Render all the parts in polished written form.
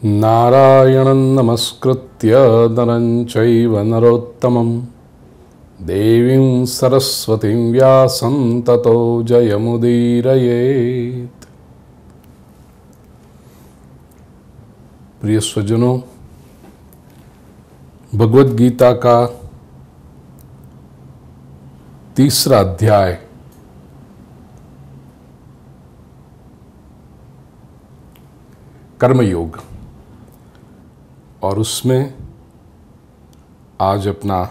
नारायणं नमस्कृत्य नरं चैव नरोत्तमं देवीं सरस्वतीं व्यासं ततो जयमुदीरयेत्। प्रिय स्वजनों, भगवद गीता का तीसरा अध्याय कर्मयोग, और उसमें आज अपना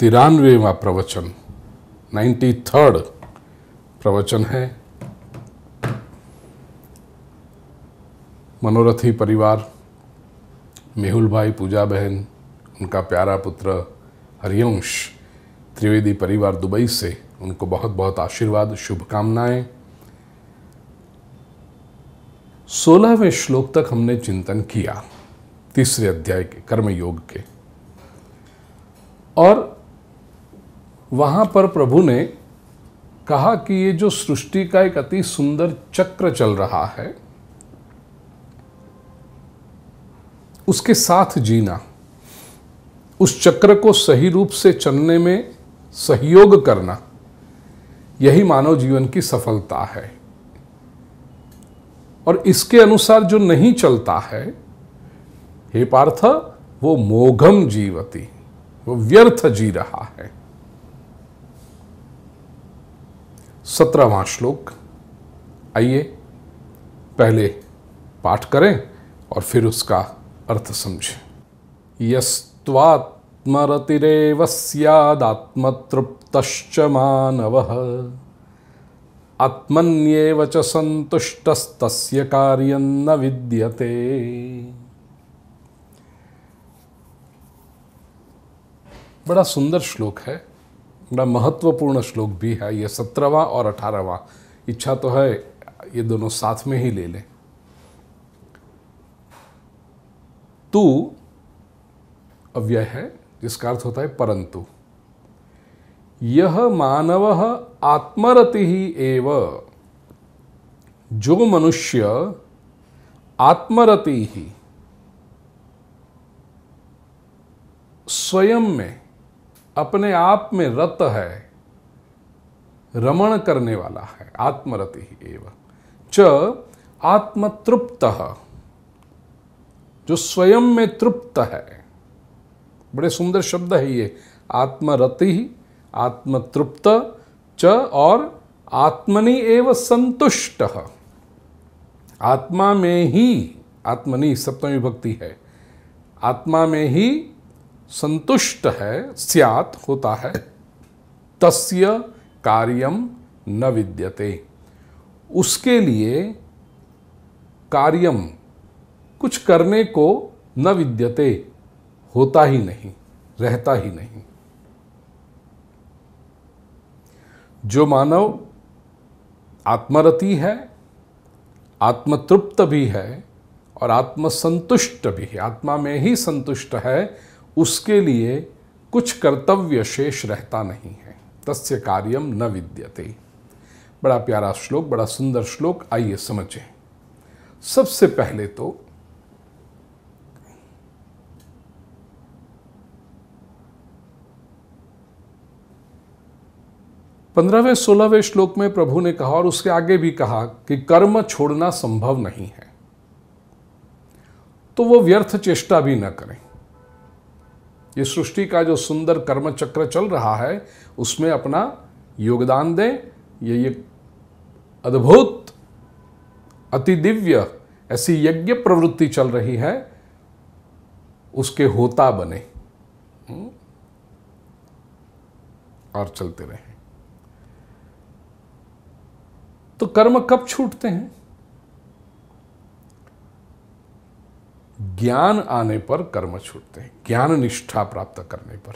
93वां प्रवचन 93rd प्रवचन है। मनोरथी परिवार, मेहुल भाई, पूजा बहन, उनका प्यारा पुत्र हरिवंश, त्रिवेदी परिवार दुबई से, उनको बहुत बहुत आशीर्वाद, शुभकामनाएं। 16वें श्लोक तक हमने चिंतन किया तीसरे अध्याय के कर्मयोग के, और वहां पर प्रभु ने कहा कि ये जो सृष्टि का एक अति सुंदर चक्र चल रहा है, उसके साथ जीना, उस चक्र को सही रूप से चलने में सहयोग करना, यही मानव जीवन की सफलता है। और इसके अनुसार जो नहीं चलता है, हे पार्थ, वो मोघम जीवति, वो व्यर्थ जी रहा है। 17वां श्लोक, आइए पहले पाठ करें और फिर उसका अर्थ समझें। यस्त्वात्मरतिरेव स्यादात्मतृप्तश्च मानवः आत्मन्येव च संतुष्टस्तस्य कार्यं न विद्यते। बड़ा सुंदर श्लोक है, बड़ा महत्वपूर्ण श्लोक भी है। ये 17वां और 18वां, इच्छा तो है ये दोनों साथ में ही ले लें। तू अव्यय है, जिसका अर्थ होता है परंतु। यह मानवः आत्मरति ही एव, जो मनुष्य आत्मरति ही, स्वयं में, अपने आप में रत है, रमण करने वाला है, आत्मरति ही एव। च आत्मतृप्तः, जो स्वयं में तृप्त है। बड़े सुंदर शब्द है ये, आत्मरति ही, आत्मतृप्त च, और आत्मनि एव संतुष्ट, आत्मा में ही, आत्मनि सप्तमी विभक्ति है, आत्मा में ही संतुष्ट है, स्यात् होता है, तस्य कार्यम न विद्यते, उसके लिए कार्यम, कुछ करने को, न विद्यते, होता ही नहीं, रहता ही नहीं। जो मानव आत्मरति है, आत्मतृप्त भी है और आत्मसंतुष्ट भी है, आत्मा में ही संतुष्ट है, उसके लिए कुछ कर्तव्य शेष रहता नहीं है। तस्य कार्यम न विद्यते। बड़ा प्यारा श्लोक, बड़ा सुंदर श्लोक, आइए समझें। सबसे पहले तो 15वें 16वें श्लोक में प्रभु ने कहा, और उसके आगे भी कहा कि कर्म छोड़ना संभव नहीं है, तो वो व्यर्थ चेष्टा भी न करें। ये सृष्टि का जो सुंदर कर्म चक्र चल रहा है, उसमें अपना योगदान दें। ये अद्भुत, अति दिव्य ऐसी यज्ञ प्रवृत्ति चल रही है, उसके होता बने और चलते रहें। तो कर्म कब छूटते हैं? ज्ञान आने पर कर्म छूटते हैं, ज्ञान निष्ठा प्राप्त करने पर।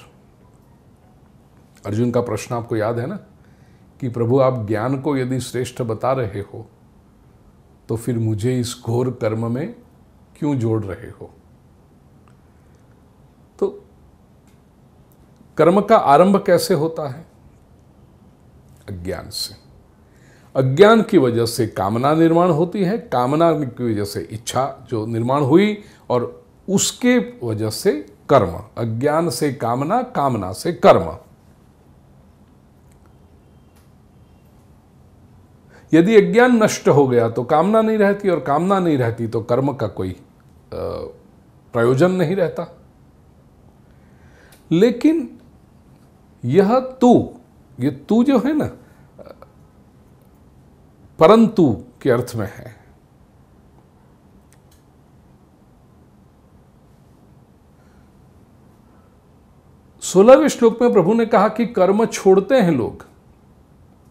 अर्जुन का प्रश्न आपको याद है ना, कि प्रभु आप ज्ञान को यदि श्रेष्ठ बता रहे हो, तो फिर मुझे इस घोर कर्म में क्यों जोड़ रहे हो? तो कर्म का आरंभ कैसे होता है? अज्ञान से। अज्ञान की वजह से कामना निर्माण होती है, कामना की वजह से इच्छा जो निर्माण हुई, और उसके वजह से कर्म। अज्ञान से कामना, कामना से कर्म। यदि अज्ञान नष्ट हो गया तो कामना नहीं रहती, और कामना नहीं रहती तो कर्म का कोई प्रयोजन नहीं रहता। लेकिन यह ये तू जो है ना, परंतु के अर्थ में है। 16वें श्लोक में प्रभु ने कहा कि कर्म छोड़ते हैं लोग,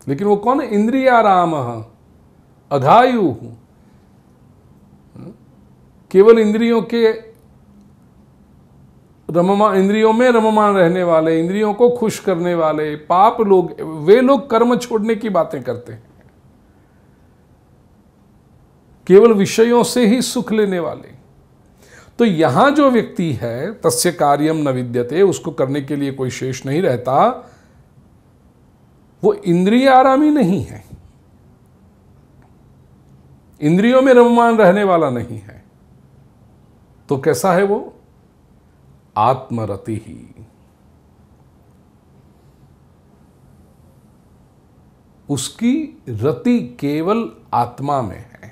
लेकिन वो कौन है? इंद्रियाराम अघायु, केवल इंद्रियों में रममान रहने वाले, इंद्रियों को खुश करने वाले पाप लोग, वे लोग कर्म छोड़ने की बातें करते हैं। केवल विषयों से ही सुख लेने वाले। तो यहां जो व्यक्ति है, तस्य कार्यम न विद्यते, उसको करने के लिए कोई शेष नहीं रहता, वो इंद्रिय आरामी नहीं है, इंद्रियों में रममान रहने वाला नहीं है। तो कैसा है वो? आत्मरति ही। उसकी रति केवल आत्मा में है।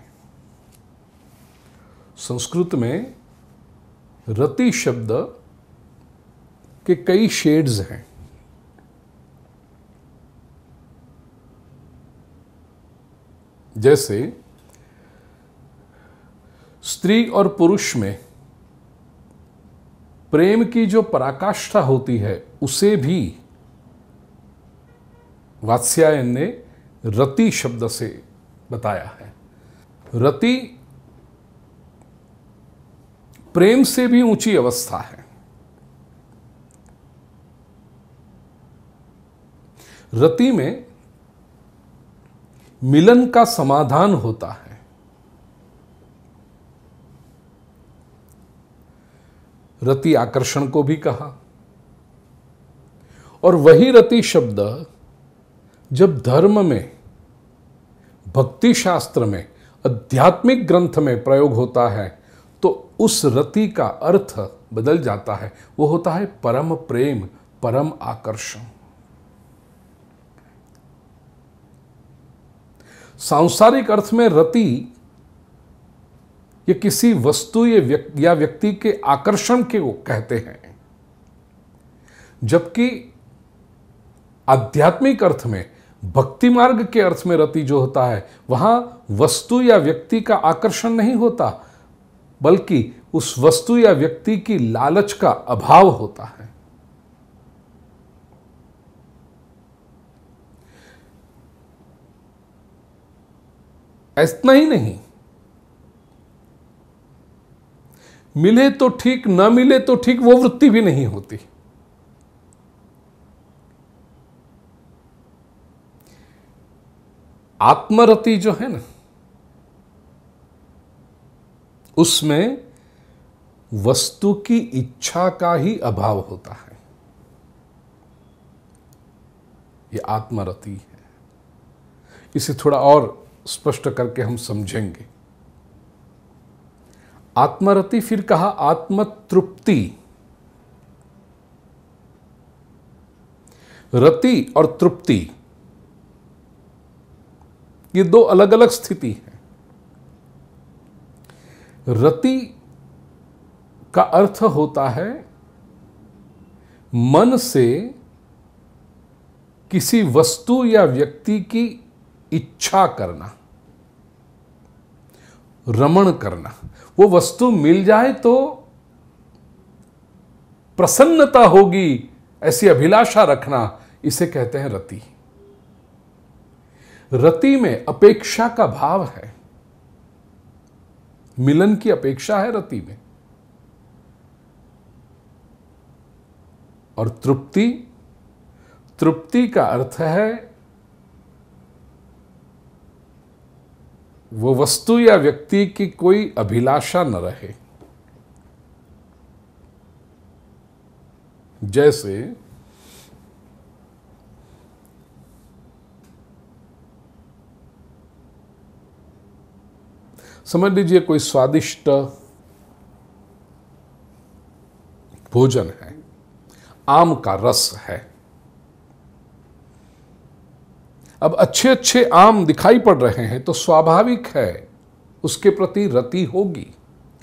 संस्कृत में रति शब्द के कई शेड्स हैं। जैसे स्त्री और पुरुष में प्रेम की जो पराकाष्ठा होती है, उसे भी वात्स्यायन ने रति शब्द से बताया है। रति प्रेम से भी ऊंची अवस्था है। रति में मिलन का समाधान होता है। रति आकर्षण को भी कहा, और वही रति शब्द जब धर्म में, भक्ति शास्त्र में, आध्यात्मिक ग्रंथ में प्रयोग होता है, तो उस रति का अर्थ बदल जाता है। वो होता है परम प्रेम, परम आकर्षण। सांसारिक अर्थ में रति ये किसी वस्तु या व्यक्ति के आकर्षण के वो कहते हैं, जबकि आध्यात्मिक अर्थ में, भक्ति मार्ग के अर्थ में रति जो होता है, वहां वस्तु या व्यक्ति का आकर्षण नहीं होता, बल्कि उस वस्तु या व्यक्ति की लालच का अभाव होता है। इतना ही नहीं, मिले तो ठीक, न मिले तो ठीक, वो वृत्ति भी नहीं होती। आत्मरति जो है ना, उसमें वस्तु की इच्छा का ही अभाव होता है। यह आत्मरति है। इसे थोड़ा और स्पष्ट करके हम समझेंगे। आत्मरति, फिर कहा आत्मतृप्ति। रति और तृप्ति ये दो अलग अलग स्थिति है। रति का अर्थ होता है मन से किसी वस्तु या व्यक्ति की इच्छा करना, रमण करना। वो वस्तु मिल जाए तो प्रसन्नता होगी, ऐसी अभिलाषा रखना, इसे कहते हैं रति। रति में अपेक्षा का भाव है, मिलन की अपेक्षा है रति में। और तृप्ति, तृप्ति का अर्थ है वो वस्तु या व्यक्ति की कोई अभिलाषा न रहे। जैसे समझ लीजिए कोई स्वादिष्ट भोजन है, आम का रस है। अब अच्छे अच्छे आम दिखाई पड़ रहे हैं तो स्वाभाविक है उसके प्रति रति होगी।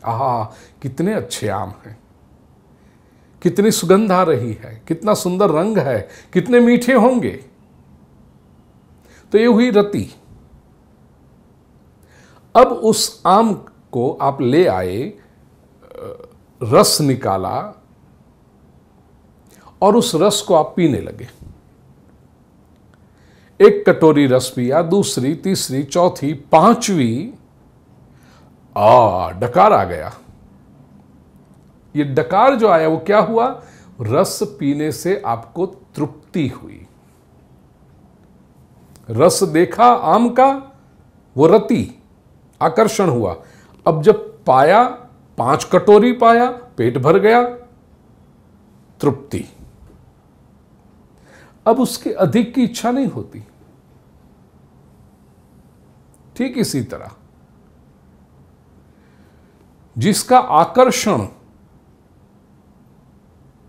आहा, कितने अच्छे आम हैं, कितनी सुगंध आ रही है, कितना सुंदर रंग है, कितने मीठे होंगे। तो ये हुई रति। अब उस आम को आप ले आए, रस निकाला और उस रस को आप पीने लगे। एक कटोरी रस पिया, दूसरी, तीसरी, चौथी, पांचवी, डकार आ गया। ये डकार जो आया वो क्या हुआ? रस पीने से आपको तृप्ति हुई। रस देखा आम का, वो रति, आकर्षण हुआ। अब जब पाया, 5 कटोरी पाया, पेट भर गया, तृप्ति। अब उसके अधिक की इच्छा नहीं होती। ठीक इसी तरह जिसका आकर्षण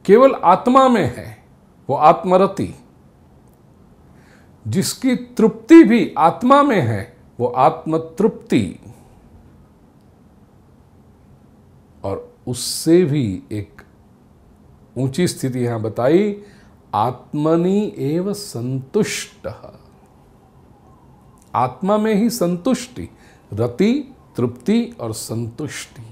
केवल आत्मा में है वो आत्मरति, जिसकी तृप्ति भी आत्मा में है वो आत्मतृप्ति, और उससे भी एक ऊंची स्थिति यहां बताई, आत्मनि एव संतुष्ट। आत्मा में ही संतुष्टि, रति, तृप्ति और संतुष्टि।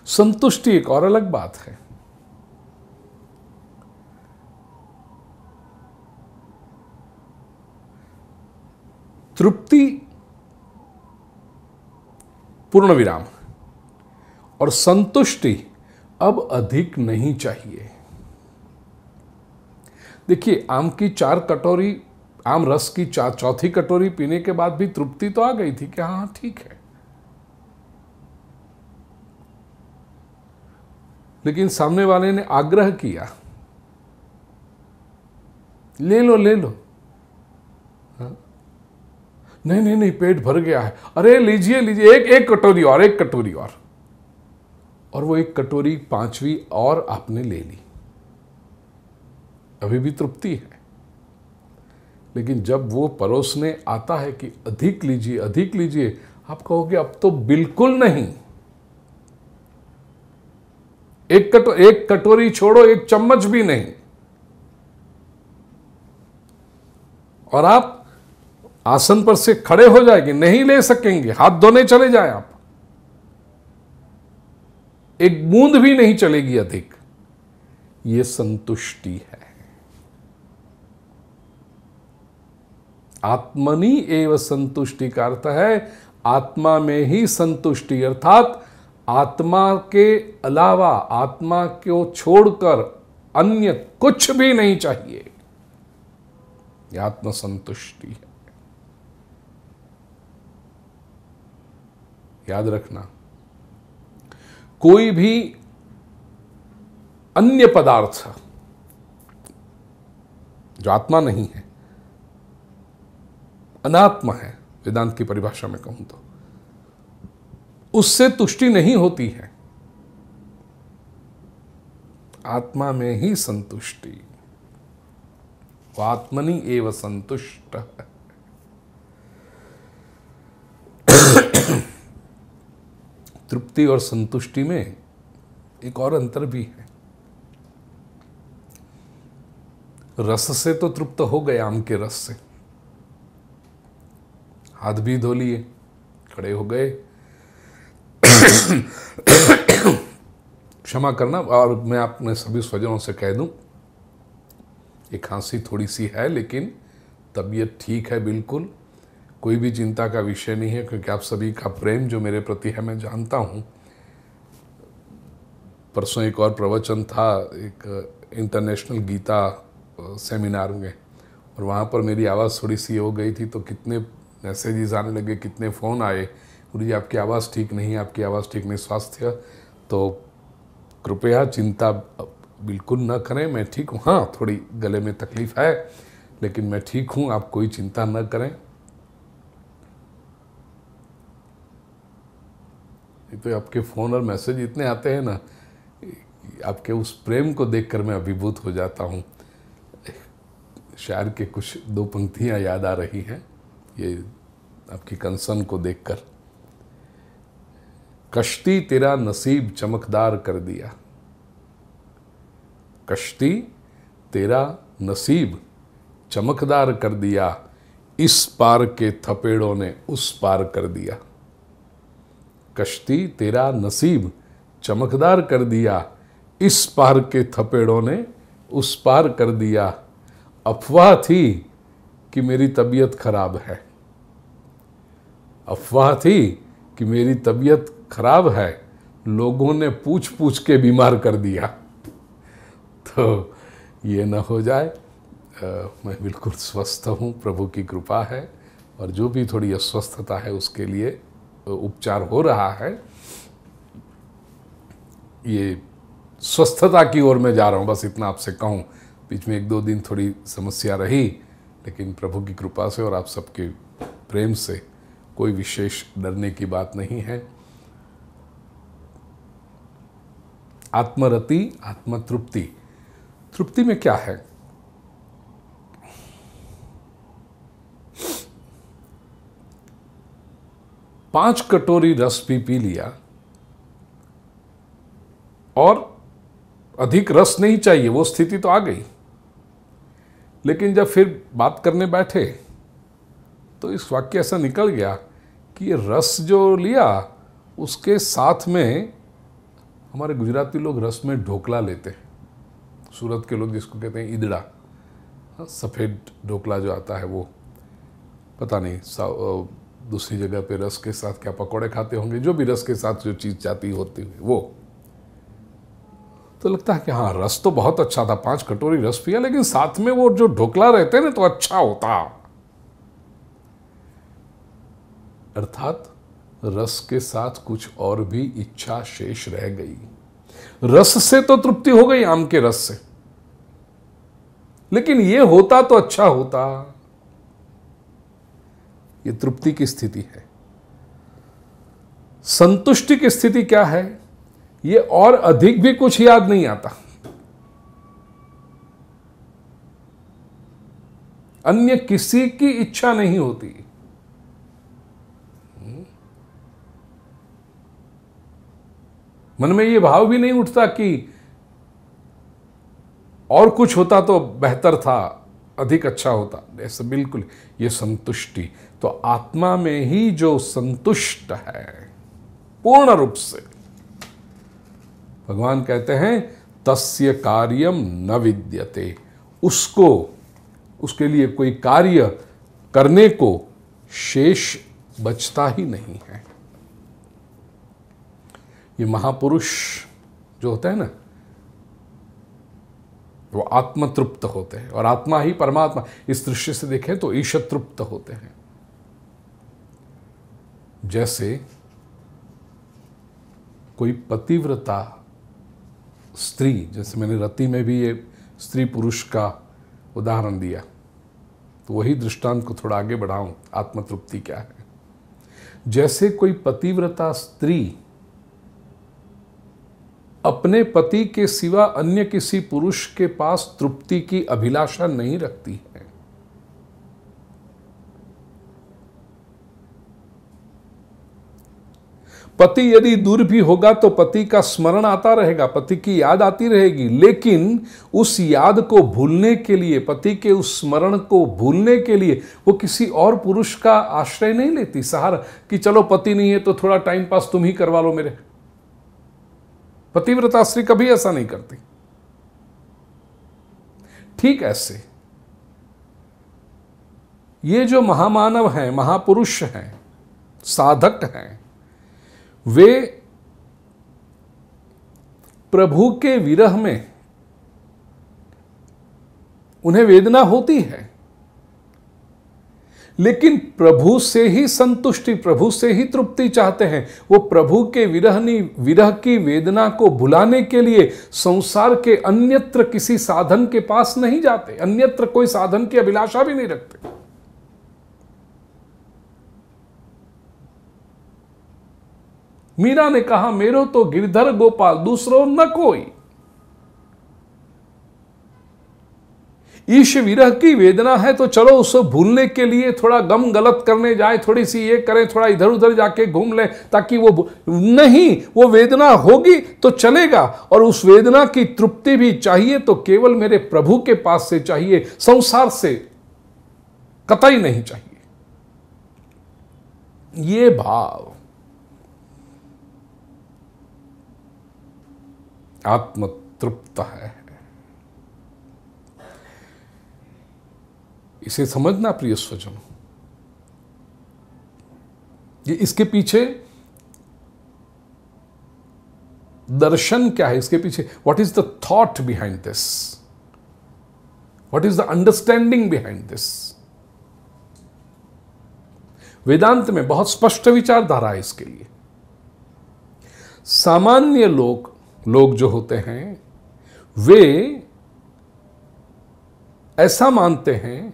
संतुष्टि एक और अलग बात है। तृप्ति पूर्ण विराम, और संतुष्टि अब अधिक नहीं चाहिए। देखिए, आम की 4 कटोरी, आम रस की चौथी कटोरी पीने के बाद भी तृप्ति तो आ गई थी कि हाँ ठीक है, लेकिन सामने वाले ने आग्रह किया, ले लो ले लो। नहीं नहीं नहीं, पेट भर गया है। अरे लीजिए लीजिए, एक कटोरी और, एक कटोरी और वो एक कटोरी 5वीं और आपने ले ली। अभी भी तृप्ति है, लेकिन जब वो परोसने आता है कि अधिक लीजिए अधिक लीजिए, आप कहोगे अब तो बिल्कुल नहीं। एक कटोरी छोड़ो, एक चम्मच भी नहीं। और आप आसन पर से खड़े हो जाएंगे, नहीं ले सकेंगे, हाथ धोने चले जाएं आप, एक बूंद भी नहीं चलेगी अधिक। ये संतुष्टि है। आत्मनि एव संतुष्टि का अर्थ है आत्मा में ही संतुष्टि, अर्थात आत्मा के अलावा, आत्मा को छोड़कर अन्य कुछ भी नहीं चाहिए। यह आत्मसंतुष्टि है। याद रखना, कोई भी अन्य पदार्थ जो आत्मा नहीं है, अनात्मा है, वेदांत की परिभाषा में कहूं तो, उससे तुष्टि नहीं होती है। आत्मा में ही संतुष्टि, वो आत्मनि एव संतुष्ट है। तृप्ति और संतुष्टि में एक और अंतर भी है। रस से तो तृप्त हो गए, आम के रस से, हाथ भी धो लिए, खड़े हो गए। क्षमा करना, और मैं अपने सभी स्वजनों से कह दूं, एक खांसी थोड़ी सी है, लेकिन तबीयत ठीक है, बिल्कुल कोई भी चिंता का विषय नहीं है, क्योंकि आप सभी का प्रेम जो मेरे प्रति है मैं जानता हूं। परसों एक और प्रवचन था, एक इंटरनेशनल गीता सेमिनार में, और वहाँ पर मेरी आवाज़ थोड़ी सी हो गई थी, तो कितने मैसेजेस आने लगे, कितने फ़ोन आए, गुरुजी आपकी आवाज़ ठीक नहीं, आपकी आवाज़ ठीक नहीं, स्वास्थ्य। तो कृपया चिंता बिल्कुल न करें, मैं ठीक हूँ। हाँ, थोड़ी गले में तकलीफ़ है, लेकिन मैं ठीक हूं, आप कोई चिंता न करें। तो आपके फ़ोन और मैसेज इतने आते हैं ना, आपके उस प्रेम को देखकर मैं अभिभूत हो जाता हूँ। शायर के कुछ 2 पंक्तियाँ याद आ रही हैं ये आपकी कंसर्न को देखकर। कश्ती तेरा नसीब चमकदार कर दिया, कश्ती तेरा नसीब चमकदार कर दिया, इस पार के थपेड़ों ने उस पार कर दिया। कश्ती तेरा नसीब चमकदार कर दिया, इस पार के थपेड़ों ने उस पार कर दिया। अफवाह थी कि मेरी तबीयत खराब है, अफवाह थी कि मेरी तबीयत खराब है, लोगों ने पूछ पूछ के बीमार कर दिया। तो ये न हो जाए। मैं बिल्कुल स्वस्थ हूँ, प्रभु की कृपा है। और जो भी थोड़ी अस्वस्थता है उसके लिए उपचार हो रहा है। ये स्वस्थता की ओर मैं जा रहा हूँ, बस इतना आपसे कहूँ। बीच में 1-2 दिन थोड़ी समस्या रही, लेकिन प्रभु की कृपा से और आप सबके प्रेम से कोई विशेष डरने की बात नहीं है। आत्मरति, आत्मतृप्ति। तृप्ति में क्या है? पांच कटोरी रस भी पी लिया और अधिक रस नहीं चाहिए, वो स्थिति तो आ गई। लेकिन जब फिर बात करने बैठे तो इस वाक्य ऐसा निकल गया कि ये रस जो लिया उसके साथ में, हमारे गुजराती लोग रस में ढोकला लेते हैं, सूरत के लोग जिसको कहते हैं ईदड़ा, सफ़ेद ढोकला जो आता है वो, पता नहीं दूसरी जगह पे रस के साथ क्या पकौड़े खाते होंगे, जो भी रस के साथ जो चीज़ जाती होती है वो। तो लगता है कि हाँ रस तो बहुत अच्छा था, 5 कटोरी रस पिया, लेकिन साथ में वो जो ढोकला रहते ना तो अच्छा होता। अर्थात रस के साथ कुछ और भी इच्छा शेष रह गई। रस से तो तृप्ति हो गई, आम के रस से, लेकिन ये होता तो अच्छा होता। ये तृप्ति की स्थिति है। संतुष्टि की स्थिति क्या है? ये और अधिक भी कुछ याद नहीं आता, अन्य किसी की इच्छा नहीं होती। मन में ये भाव भी नहीं उठता कि और कुछ होता तो बेहतर था, अधिक अच्छा होता। ऐसा बिल्कुल, ये संतुष्टि तो आत्मा में ही जो संतुष्ट है पूर्ण रूप से, भगवान कहते हैं तस्य कार्यम न विद्यते, उसको, उसके लिए कोई कार्य करने को शेष बचता ही नहीं है। ये महापुरुष जो होते हैं ना, वो आत्मतृप्त होते हैं, और आत्मा ही परमात्मा, इस दृष्टि से देखें तो ईशतृप्त होते हैं। जैसे कोई पतिव्रता स्त्री, जैसे मैंने रति में भी ये स्त्री पुरुष का उदाहरण दिया, तो वही दृष्टांत को थोड़ा आगे बढ़ाऊं, आत्मतृप्ति क्या है। जैसे कोई पतिव्रता स्त्री अपने पति के सिवा अन्य किसी पुरुष के पास तृप्ति की अभिलाषा नहीं रखती है, पति यदि दूर भी होगा तो पति का स्मरण आता रहेगा, पति की याद आती रहेगी, लेकिन उस याद को भूलने के लिए, पति के उस स्मरण को भूलने के लिए वो किसी और पुरुष का आश्रय नहीं लेती, सहारा, कि चलो पति नहीं है तो थोड़ा टाइम पास तुम ही करवा लो मेरे। पतिव्रता स्त्री कभी ऐसा नहीं करती। ठीक ऐसे ये जो महामानव हैं, महापुरुष हैं, साधक हैं, वे प्रभु के विरह में उन्हें वेदना होती है, लेकिन प्रभु से ही संतुष्टि, प्रभु से ही तृप्ति चाहते हैं। वो प्रभु के विरह की वेदना को भुलाने के लिए संसार के अन्यत्र किसी साधन के पास नहीं जाते, अन्यत्र कोई साधन की अभिलाषा भी नहीं रखते। मीरा ने कहा, मेरो तो गिरधर गोपाल दूसरो न कोई। ईश विरह की वेदना है तो चलो उसको भूलने के लिए थोड़ा गम गलत करने जाए, थोड़ी सी ये करें, थोड़ा इधर उधर जाके घूम ले ताकि वो नहीं, वो वेदना होगी तो चलेगा। और उस वेदना की तृप्ति भी चाहिए तो केवल मेरे प्रभु के पास से चाहिए, संसार से कतई नहीं चाहिए। ये भाव आत्मतृप्त है। इसे समझना प्रिय स्वजनों, ये इसके पीछे दर्शन क्या है, इसके पीछे what is the thought behind this, what is the understanding behind this. Vedanta में बहुत स्पष्ट विचारधारा है इसके लिए। सामान्य लोग जो होते हैं वे ऐसा मानते हैं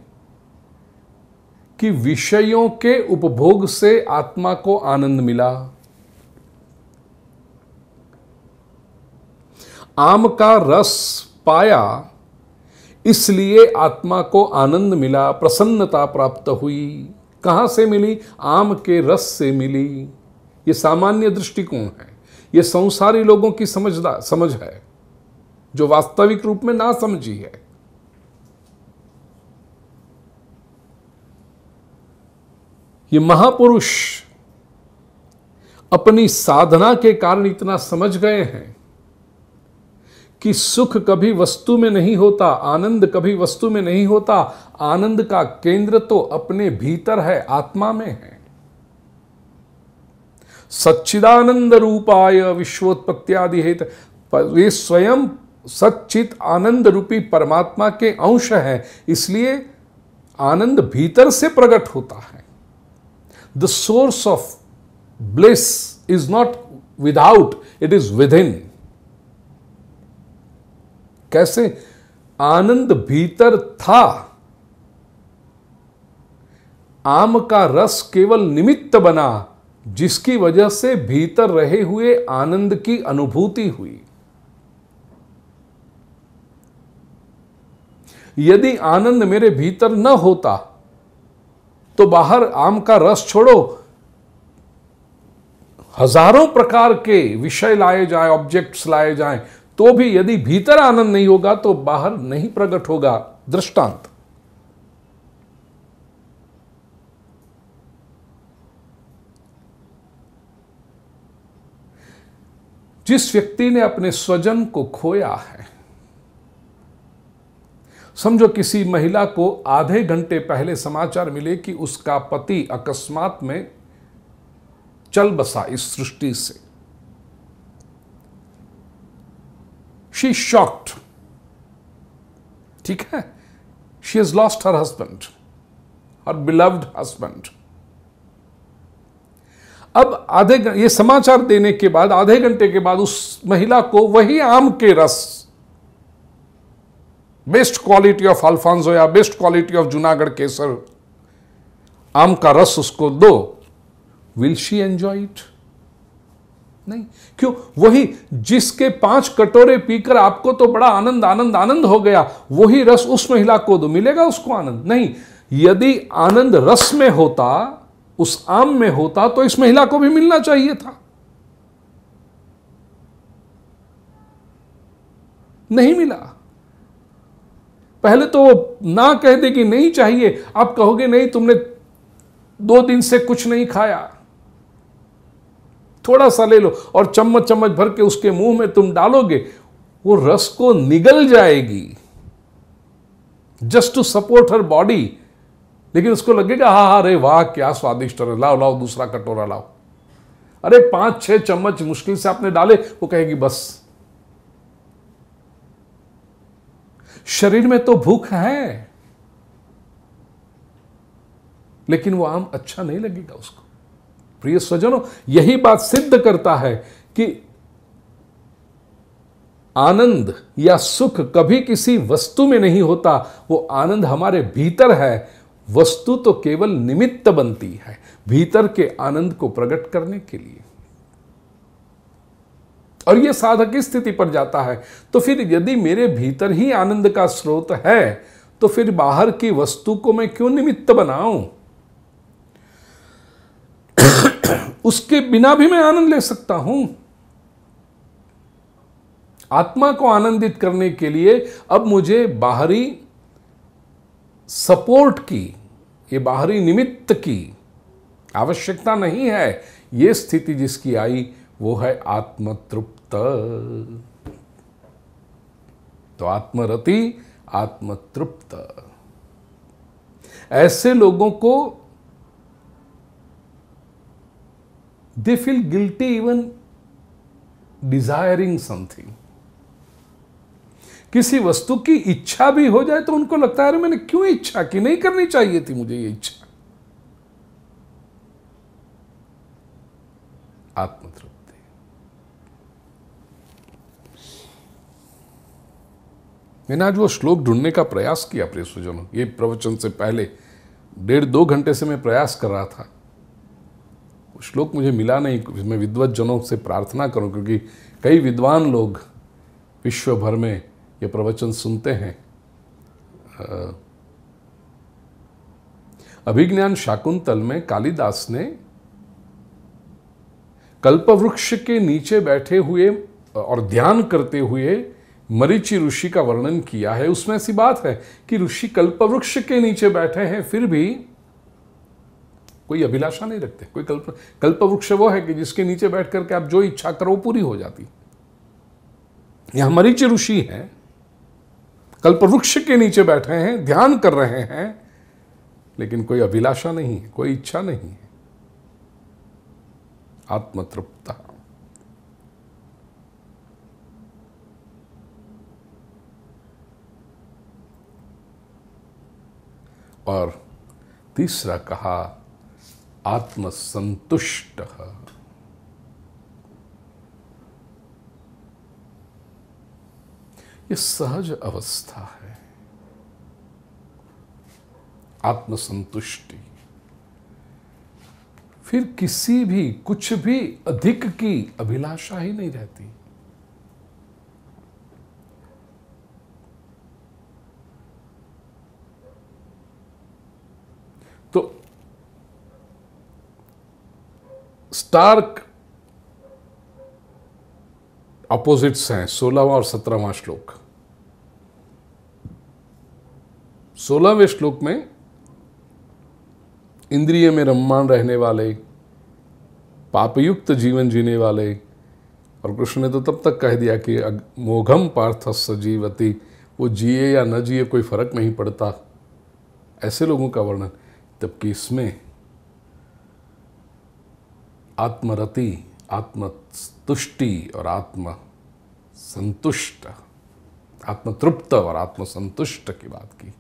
कि विषयों के उपभोग से आत्मा को आनंद मिला। आम का रस पाया इसलिए आत्मा को आनंद मिला, प्रसन्नता प्राप्त हुई। कहां से मिली? आम के रस से मिली। यह सामान्य दृष्टिकोण है, यह संसारी लोगों की समझ है जो वास्तविक रूप में ना समझी है। ये महापुरुष अपनी साधना के कारण इतना समझ गए हैं कि सुख कभी वस्तु में नहीं होता, आनंद कभी वस्तु में नहीं होता। आनंद का केंद्र तो अपने भीतर है, आत्मा में है। सच्चिदानंद रूपाय विश्वोत्पत्त्यादि हेतु, वे स्वयं सच्चित आनंद रूपी परमात्मा के अंश है, इसलिए आनंद भीतर से प्रकट होता है। The source of bliss is not without, it is within. कैसे? आनंद भीतर था, आम का रस केवल निमित्त बना, जिसकी वजह से भीतर रहे हुए आनंद की अनुभूति हुई। यदि आनंद मेरे भीतर न होता तो बाहर आम का रस छोड़ो, हजारों प्रकार के विषय लाए जाए, ऑब्जेक्ट्स लाए जाएं, तो भी यदि भीतर आनंद नहीं होगा तो बाहर नहीं प्रकट होगा। दृष्टांत, जिस व्यक्ति ने अपने स्वजन को खोया है, समझो किसी महिला को आधे घंटे पहले समाचार मिले कि उसका पति अकस्मात में चल बसा इस सृष्टि से। शी शॉक्ड, ठीक है, she has lost her husband, her beloved husband. अब ये समाचार देने के बाद आधे घंटे के बाद उस महिला को वही आम के रस, बेस्ट क्वालिटी ऑफ अल्फांसो या बेस्ट क्वालिटी ऑफ जूनागढ़ केसर आम का रस उसको दो, विल शी एंजॉय इट? नहीं। क्यों? वही जिसके 5 कटोरे पीकर आपको तो बड़ा आनंद आनंद आनंद हो गया, वही रस उस महिला को दो, मिलेगा उसको आनंद? नहीं। यदि आनंद रस में होता, उस आम में होता, तो इस महिला को भी मिलना चाहिए था। नहीं मिला। पहले तो वो ना कह दे कि नहीं चाहिए, आप कहोगे नहीं तुमने 2 दिन से कुछ नहीं खाया, थोड़ा सा ले लो, और चम्मच चम्मच भर के उसके मुंह में तुम डालोगे, वो रस को निगल जाएगी just to support her body. लेकिन उसको लगेगा हाँ अरे वाह क्या स्वादिष्ट है, लाओ लाओ दूसरा कटोरा लाओ। अरे 5-6 चम्मच मुश्किल से आपने डाले, वो कहेगी बस। शरीर में तो भूख है, लेकिन वो आम अच्छा नहीं लगेगा उसको। प्रिय स्वजनों, यही बात सिद्ध करता है कि आनंद या सुख कभी किसी वस्तु में नहीं होता, वो आनंद हमारे भीतर है। वस्तु तो केवल निमित्त बनती है भीतर के आनंद को प्रकट करने के लिए। और यह साधक की स्थिति पर जाता है। तो फिर यदि मेरे भीतर ही आनंद का स्रोत है, तो फिर बाहर की वस्तु को मैं क्यों निमित्त बनाऊं? उसके बिना भी मैं आनंद ले सकता हूं। आत्मा को आनंदित करने के लिए अब मुझे बाहरी सपोर्ट की, ये बाहरी निमित्त की आवश्यकता नहीं है। ये स्थिति जिसकी आई वो है आत्मतृप्त। तो आत्मरति, आत्मतृप्त, ऐसे लोगों को they feel guilty even desiring something. किसी वस्तु की इच्छा भी हो जाए तो उनको लगता है अरे मैंने क्यों इच्छा की, नहीं करनी चाहिए थी मुझे ये इच्छा। आत्मतृप्ति। मैंने आज वो श्लोक ढूंढने का प्रयास किया प्रिय स्वजनों। ये प्रवचन से पहले 1.5-2 घंटे से मैं प्रयास कर रहा था, वो श्लोक मुझे मिला नहीं। मैं विद्वत जनों से प्रार्थना करूं, क्योंकि कई विद्वान लोग विश्व भर में ये प्रवचन सुनते हैं। अभिज्ञान शाकुंतल में कालिदास ने कल्पवृक्ष के नीचे बैठे हुए और ध्यान करते हुए मरीचि ऋषि का वर्णन किया है। उसमें ऐसी बात है कि ऋषि कल्पवृक्ष के नीचे बैठे हैं, फिर भी कोई अभिलाषा नहीं रखते। कोई कल्पवृक्ष वो है कि जिसके नीचे बैठ करके आप जो इच्छा करो पूरी हो जाती। यहां मरीचि ऋषि हैं, कल्पवृक्ष के नीचे बैठे हैं, ध्यान कर रहे हैं, लेकिन कोई अभिलाषा नहीं है, कोई इच्छा नहीं है। आत्मतृप्ता। और तीसरा कहा आत्मसंतुष्ट। ये सहज अवस्था है, आत्मसंतुष्टि। फिर किसी भी कुछ भी अधिक की अभिलाषा ही नहीं रहती। तो स्टार्क अपोजिट्स हैं 16वां और 17वां श्लोक। 16वें श्लोक में इंद्रिय में रममाण रहने वाले, पापयुक्त जीवन जीने वाले, और कृष्ण ने तो तब तक कह दिया कि मोघम पार्थस्य जीवति, वो जिए या न जिए कोई फर्क नहीं पड़ता, ऐसे लोगों का वर्णन। जबकि इसमें आत्मरति, आत्मतुष्टि और आत्म संतुष्ट, आत्मतृप्त और आत्मसंतुष्ट की बात की।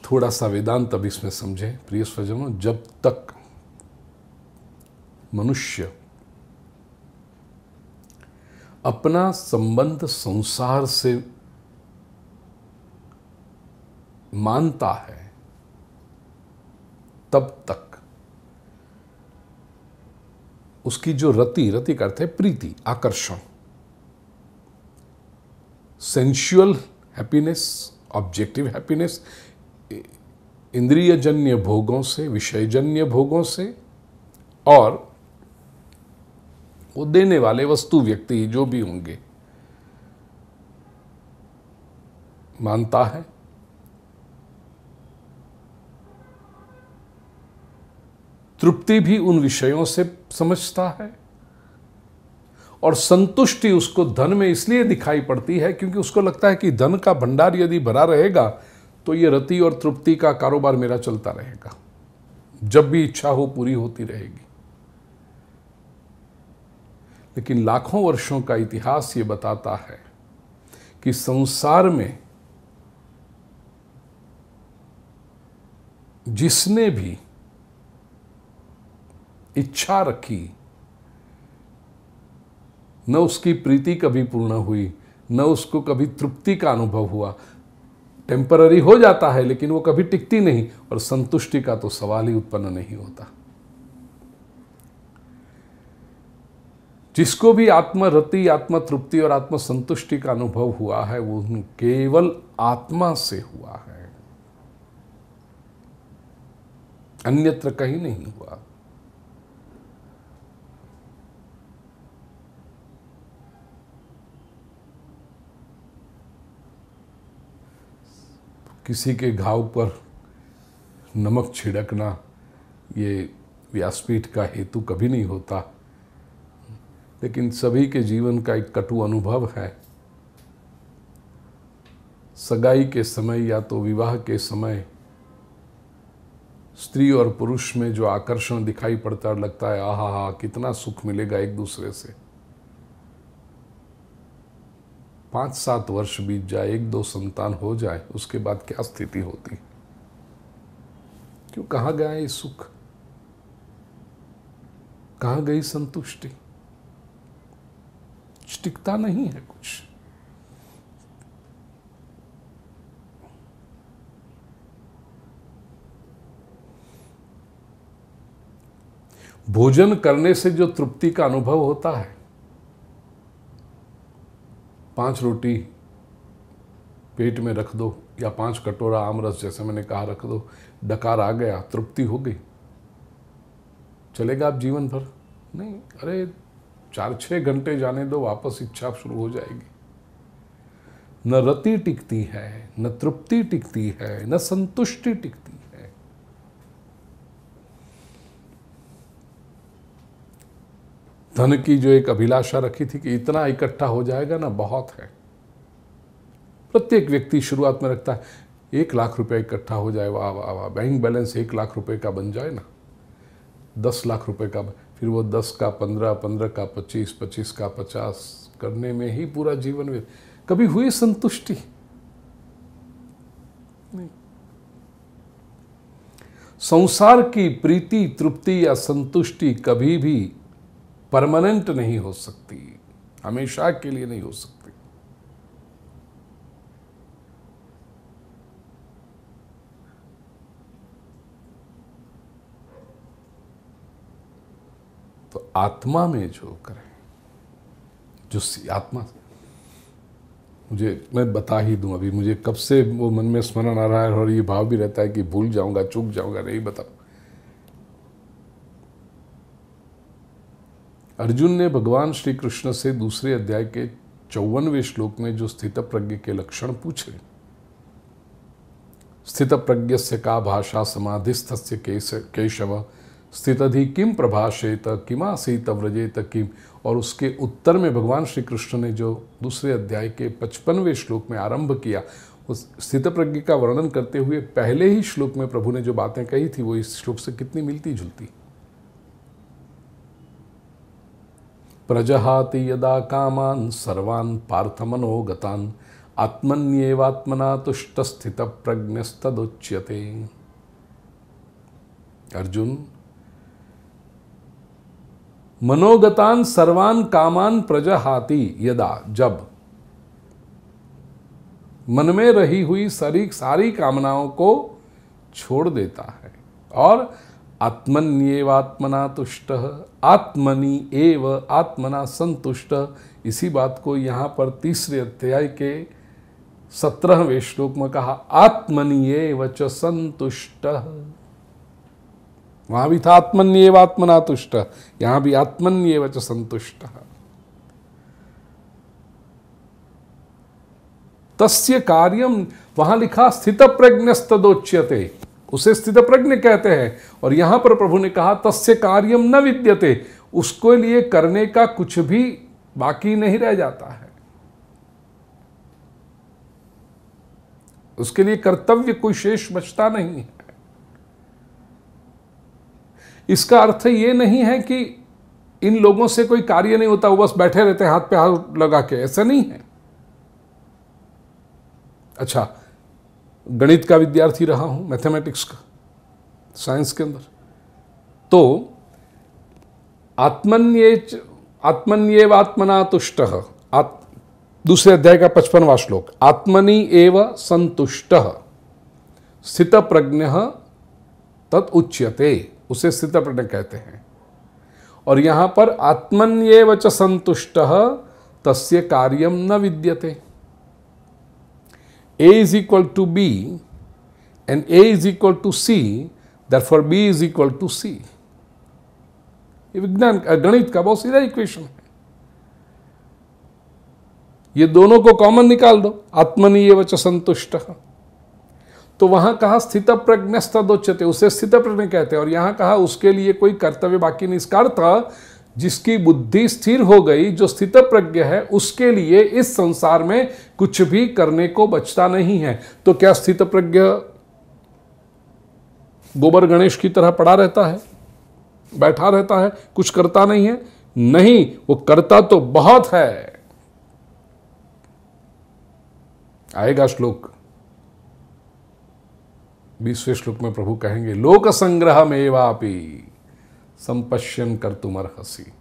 थोड़ा सा वेदांत अब इसमें समझें प्रिय स्वजनों। जब तक मनुष्य अपना संबंध संसार से मानता है, तब तक उसकी जो रति का अर्थ है प्रीति, आकर्षण, सेंशुअल हैप्पीनेस, ऑब्जेक्टिव हैप्पीनेस, इंद्रियजन्य भोगों से, विषयजन्य भोगों से, और वो देने वाले वस्तु व्यक्ति जो भी होंगे, मानता है। तृप्ति भी उन विषयों से समझता है, और संतुष्टि उसको धन में इसलिए दिखाई पड़ती है क्योंकि उसको लगता है कि धन का भंडार यदि भरा रहेगा तो ये रति और तृप्ति का कारोबार मेरा चलता रहेगा, जब भी इच्छा हो पूरी होती रहेगी। लेकिन लाखों वर्षों का इतिहास ये बताता है कि संसार में जिसने भी इच्छा रखी, न उसकी प्रीति कभी पूर्ण हुई, न उसको कभी तृप्ति का अनुभव हुआ। टेम्पररी हो जाता है लेकिन वो कभी टिकती नहीं, और संतुष्टि का तो सवाल ही उत्पन्न नहीं होता। जिसको भी आत्मरति, आत्मतृप्ति और आत्मसंतुष्टि का अनुभव हुआ है वो केवल आत्मा से हुआ है, अन्यत्र कहीं नहीं हुआ। किसी के घाव पर नमक छिड़कना ये व्यासपीठ का हेतु कभी नहीं होता, लेकिन सभी के जीवन का एक कटु अनुभव है। सगाई के समय या तो विवाह के समय स्त्री और पुरुष में जो आकर्षण दिखाई पड़ता लगता है, आहा हा कितना सुख मिलेगा एक दूसरे से। 5-7 वर्ष बीत जाए, 1-2 संतान हो जाए, उसके बाद क्या स्थिति होती? क्यों, कहाँ गया ये सुख? कहाँ गई संतुष्टि? टिकता नहीं है कुछ। भोजन करने से जो तृप्ति का अनुभव होता है, 5 रोटी पेट में रख दो या 5 कटोरा आमरस जैसे मैंने कहा रख दो, डकार आ गया, तृप्ति हो गई, चलेगा आप जीवन भर? नहीं, अरे 4-6 घंटे जाने दो, वापस इच्छा शुरू हो जाएगी। न रति टिकती है, न तृप्ति टिकती है, न संतुष्टि टिकती है। धन की जो एक अभिलाषा रखी थी कि इतना इकट्ठा हो जाएगा ना, बहुत है। प्रत्येक व्यक्ति शुरुआत में रखता है 1 लाख रुपए इकट्ठा हो जाए, वाह वाह वाह, बैंक बैलेंस 1 लाख रुपए का बन जाए ना, 10 लाख रुपए का, फिर वो 10 का 15, 15 का 25, 25 का 50 करने में ही पूरा जीवन। कभी हुई संतुष्टि? नहीं। संसार की प्रीति, तृप्ति या संतुष्टि कभी भी परमानेंट नहीं हो सकती, हमेशा के लिए नहीं हो सकती। तो आत्मा में जो करें, जो आत्मा, मैं बता ही दूं, अभी मुझे कब से वो मन में स्मरण आ रहा है और ये भाव भी रहता है कि भूल जाऊंगा, चूक जाऊंगा, नहीं बता। अर्जुन ने भगवान श्री कृष्ण से दूसरे अध्याय के 54वें श्लोक में जो स्थितप्रज्ञ के लक्षण पूछे, स्थितप्रज्ञस्य का भाषा समाधिस्थस्य केशव स्थितधि किम प्रभाषेत किमासीत व्रजेत किम, और उसके उत्तर में भगवान श्री कृष्ण ने जो दूसरे अध्याय के 55वें श्लोक में आरंभ किया, उस स्थितप्रज्ञ का वर्णन करते हुए पहले ही श्लोक में प्रभु ने जो बातें कही थी वो इस श्लोक से कितनी मिलती जुलती। प्रजहाति यदा कामान सर्वान् पार्थमनोगतान् आत्मन्येवात्मना तुष्ट स्थित प्रज्ञस्तदुच्यते। अर्जुन, मनोगतान सर्वान कामान प्रजहाति यदा, जब मन में रही हुई सारी कामनाओं को छोड़ देता है और आत्मन्येवात्मना तुष्ट, आत्मनि एव आत्मना संतुष्ट, इसी बात को यहाँ पर तीसरे अध्याय के 17वें श्लोक में कहा, आत्मन्येव च संतुष्ट। वहां भी था आत्मन्येव आत्मना तुष्ट, यहां भी आत्मन्येव च संतुष्ट। तस्य कार्यम, वहां लिखा स्थित प्रज्ञस्तदोच्यते, उसे स्थित प्रज्ञ कहते हैं, और यहां पर प्रभु ने कहा तस्य कार्यम न विद्यते, उसके लिए करने का कुछ भी बाकी नहीं रह जाता है, उसके लिए कर्तव्य कोई शेष बचता नहीं है। इसका अर्थ ये नहीं है कि इन लोगों से कोई कार्य नहीं होता, वो बस बैठे रहते हैं हाथ पे हाथ लगा के, ऐसा नहीं है। अच्छा, गणित का विद्यार्थी रहा हूं, मैथमेटिक्स का, साइंस के अंदर। तो आत्मन्येव आत्मना तुष्टः, दूसरे अध्याय का 55वां श्लोक, आत्मनि एव संतुष्टः स्थित प्रज्ञ तत् उच्यते, उसे स्थित प्रज्ञ कहते हैं। और यहां पर आत्मन्येव च संतुष्टः तस्य कार्यम न विद्यते। A is equal to B and A is equal to C, therefore B is equal to C। ये विज्ञान गणित का बहुत सीधा इक्वेशन है। ये दोनों को कॉमन निकाल दो, आत्मनि एव च संतुष्टः। तो वहां कहा स्थित प्रज्ञस्तदोच्यते, उसे स्थित प्रज्ञ कहते हैं। और यहां कहा उसके लिए कोई कर्तव्य बाकी नहीं। इसका अर्थ जिसकी बुद्धि स्थिर हो गई, जो स्थित प्रज्ञ है, उसके लिए इस संसार में कुछ भी करने को बचता नहीं है। तो क्या स्थित प्रज्ञ गोबर गणेश की तरह पड़ा रहता है, बैठा रहता है, कुछ करता नहीं है? नहीं, वो करता तो बहुत है। आएगा श्लोक, 20वें श्लोक में प्रभु कहेंगे लोक संग्रह में वापी संपश्यन कर तुम अर्हसी।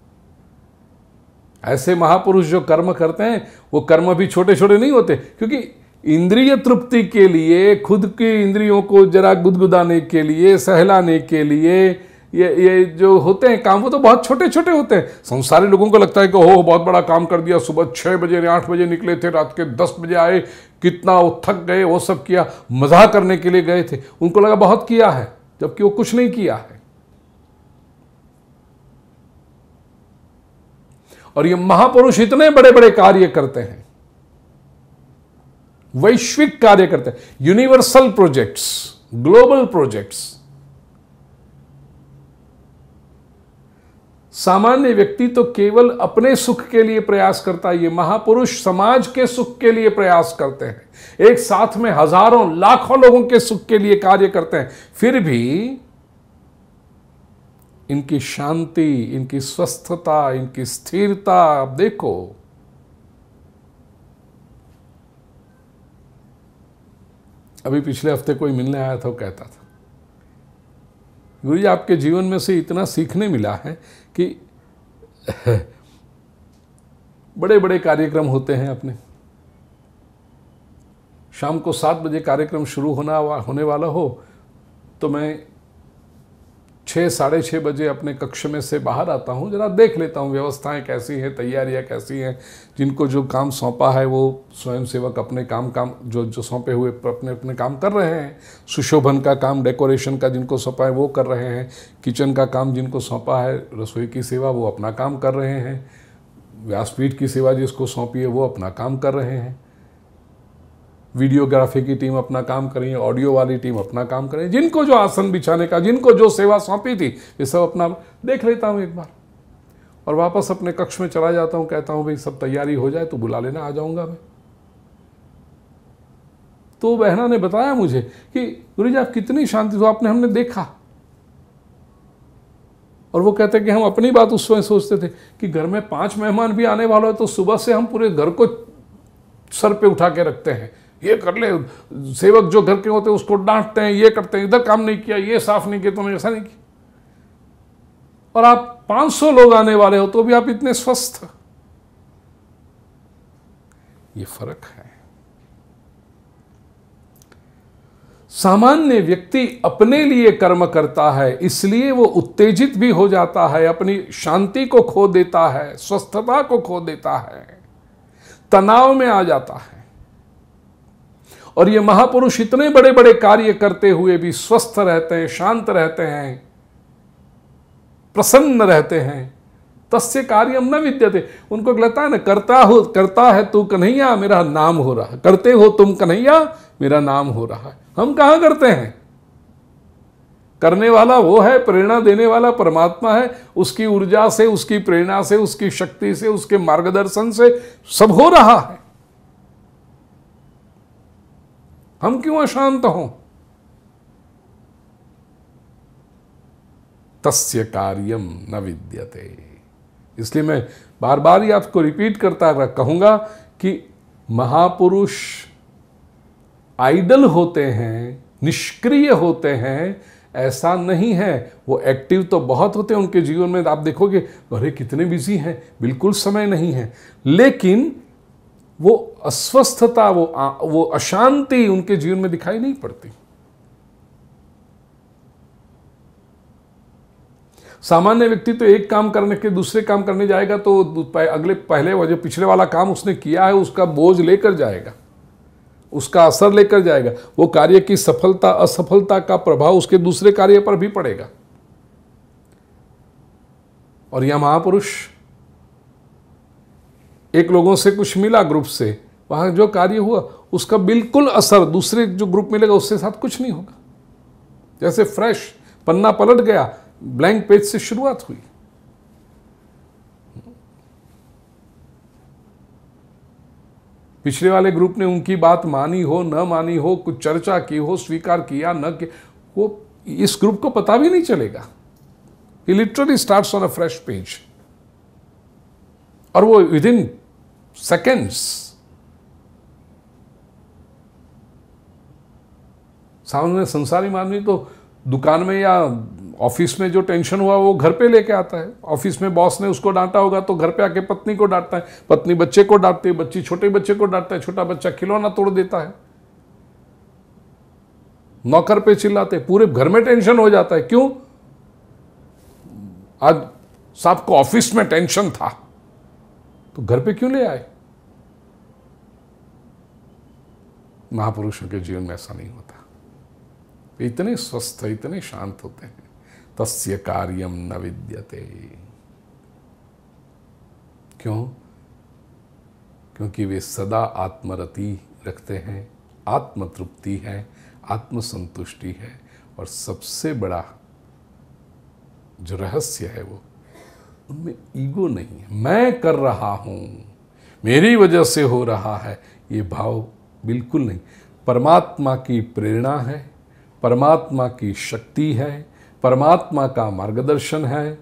ऐसे महापुरुष जो कर्म करते हैं, वो कर्म भी छोटे छोटे नहीं होते, क्योंकि इंद्रिय तृप्ति के लिए, खुद की इंद्रियों को जरा गुदगुदाने के लिए, सहलाने के लिए ये जो होते हैं काम, वो तो बहुत छोटे छोटे होते हैं। संसारी लोगों को लगता है कि हो बहुत बड़ा काम कर दिया, सुबह 6 बजे 8 बजे निकले थे, रात के 10 बजे आए, कितना वो थक गए, वो सब किया, मजा करने के लिए गए थे, उनको लगा बहुत किया है, जबकि वो कुछ नहीं किया है। और ये महापुरुष इतने बड़े बड़े कार्य करते हैं, वैश्विक कार्य करते हैं, यूनिवर्सल प्रोजेक्ट्स, ग्लोबल प्रोजेक्ट्स। सामान्य व्यक्ति तो केवल अपने सुख के लिए प्रयास करता है, ये महापुरुष समाज के सुख के लिए प्रयास करते हैं, एक साथ में हजारों लाखों लोगों के सुख के लिए कार्य करते हैं। फिर भी इनकी शांति, इनकी स्वस्थता, इनकी स्थिरता आप देखो। अभी पिछले हफ्ते कोई मिलने आया था, वो कहता था गुरुजी आपके जीवन में से इतना सीखने मिला है कि बड़े बड़े कार्यक्रम होते हैं अपने, शाम को 7 बजे कार्यक्रम शुरू होने वाला हो तो मैं 6 साढ़े 6 बजे अपने कक्ष में से बाहर आता हूँ, जरा देख लेता हूँ व्यवस्थाएं कैसी हैं, तैयारियां कैसी हैं, जिनको जो काम सौंपा है वो स्वयंसेवक अपने काम जो सौंपे हुए अपने काम कर रहे हैं। सुशोभन का काम, डेकोरेशन का जिनको सौंपा है वो कर रहे हैं, किचन का काम जिनको सौंपा है, रसोई की सेवा वो अपना काम कर रहे हैं, व्यासपीठ की सेवा जिसको सौंपी है वो अपना काम कर रहे हैं, वीडियोग्राफी की टीम अपना काम कर रही है, ऑडियो वाली टीम अपना काम कर रही है, जिनको जो आसन बिछाने का, जिनको जो सेवा सौंपी थी, ये सब अपना देख लेता हूँ एक बार और वापस अपने कक्ष में चला जाता हूँ। कहता हूँ भाई सब तैयारी हो जाए तो बुला लेना, आ जाऊँगा मैं। तो बहना ने बताया मुझे कि गुरुजी आप कितनी शांति, तो आपने हमने देखा। और वो कहते कि हम अपनी बात उस समय सोचते थे कि घर में 5 मेहमान भी आने वाला है तो सुबह से हम पूरे घर को सर पे उठा के रखते हैं, ये कर ले, सेवक जो घर के होते हैं उसको डांटते हैं, ये करते हैं, इधर काम नहीं किया, ये साफ नहीं किया, तुमने ऐसा नहीं किया। और आप 500 लोग आने वाले हो तो भी आप इतने स्वस्थ। ये फर्क है। सामान्य व्यक्ति अपने लिए कर्म करता है, इसलिए वो उत्तेजित भी हो जाता है, अपनी शांति को खो देता है, स्वस्थता को खो देता है, तनाव में आ जाता है। और ये महापुरुष इतने बड़े बड़े कार्य करते हुए भी स्वस्थ रहते हैं, शांत रहते हैं, प्रसन्न रहते हैं। तस्य कार्यम न विद्यते। उनको लगता है ना, करता है तू कन्हैया मेरा नाम हो रहा है, करते हो तुम कन्हैया मेरा नाम हो रहा है। हम कहां करते हैं? करने वाला वो है, प्रेरणा देने वाला परमात्मा है। उसकी ऊर्जा से, उसकी प्रेरणा से, उसकी शक्ति से, उसके मार्गदर्शन से सब हो रहा है। हम क्यों अशांत हों? तस्य कार्यम न विद्यते। इसलिए मैं बार बार ही आपको रिपीट करता कहूंगा कि महापुरुष आइडल होते हैं, निष्क्रिय होते हैं, ऐसा नहीं है। वो एक्टिव तो बहुत होते हैं उनके जीवन में, आप देखोगे अरे कितने बिजी हैं, बिल्कुल समय नहीं है, लेकिन वो अस्वस्थता, वो अशांति उनके जीवन में दिखाई नहीं पड़ती। सामान्य व्यक्ति तो एक काम करने के दूसरे काम करने जाएगा तो पहले वो जो पिछले वाला काम उसने किया है उसका बोझ लेकर जाएगा, उसका असर लेकर जाएगा। वो कार्य की सफलता असफलता का प्रभाव उसके दूसरे कार्य पर भी पड़ेगा। और यह महापुरुष, एक लोगों से कुछ मिला ग्रुप से, वहां जो कार्य हुआ उसका बिल्कुल असर दूसरे जो ग्रुप मिलेगा उसके साथ कुछ नहीं होगा। जैसे फ्रेश पन्ना पलट गया, ब्लैंक पेज से शुरुआत हुई। पिछले वाले ग्रुप ने उनकी बात मानी हो न मानी हो, कुछ चर्चा की हो, स्वीकार किया न कि, वो इस ग्रुप को पता भी नहीं चलेगा। He literally starts on a fresh page, और वो विद इन सेकेंड्स। सामान्य संसारी आदमी तो दुकान में या ऑफिस में जो टेंशन हुआ वो घर पे लेके आता है। ऑफिस में बॉस ने उसको डांटा होगा तो घर पे आके पत्नी को डांटता है, पत्नी बच्चे को डांटती है, बच्ची छोटे बच्चे को डांटता है, छोटा बच्चा खिलौना तोड़ देता है, नौकर पे चिल्लाते, पूरे घर में टेंशन हो जाता है। क्यों? आज साहब को ऑफिस में टेंशन था तो घर पे क्यों ले आए? महापुरुषों के जीवन में ऐसा नहीं होता। इतने स्वस्थ, इतने शांत होते हैं। तस्य कार्यम न विद्यते। क्यों? क्योंकि वे सदा आत्मरति रखते हैं, आत्मतृप्ति है, आत्मसंतुष्टि है, और सबसे बड़ा जो रहस्य है वो उनमें ईगो नहीं है। मैं कर रहा हूं, मेरी वजह से हो रहा है, ये भाव बिल्कुल नहीं। परमात्मा की प्रेरणा है, परमात्मा की शक्ति है, परमात्मा का मार्गदर्शन है,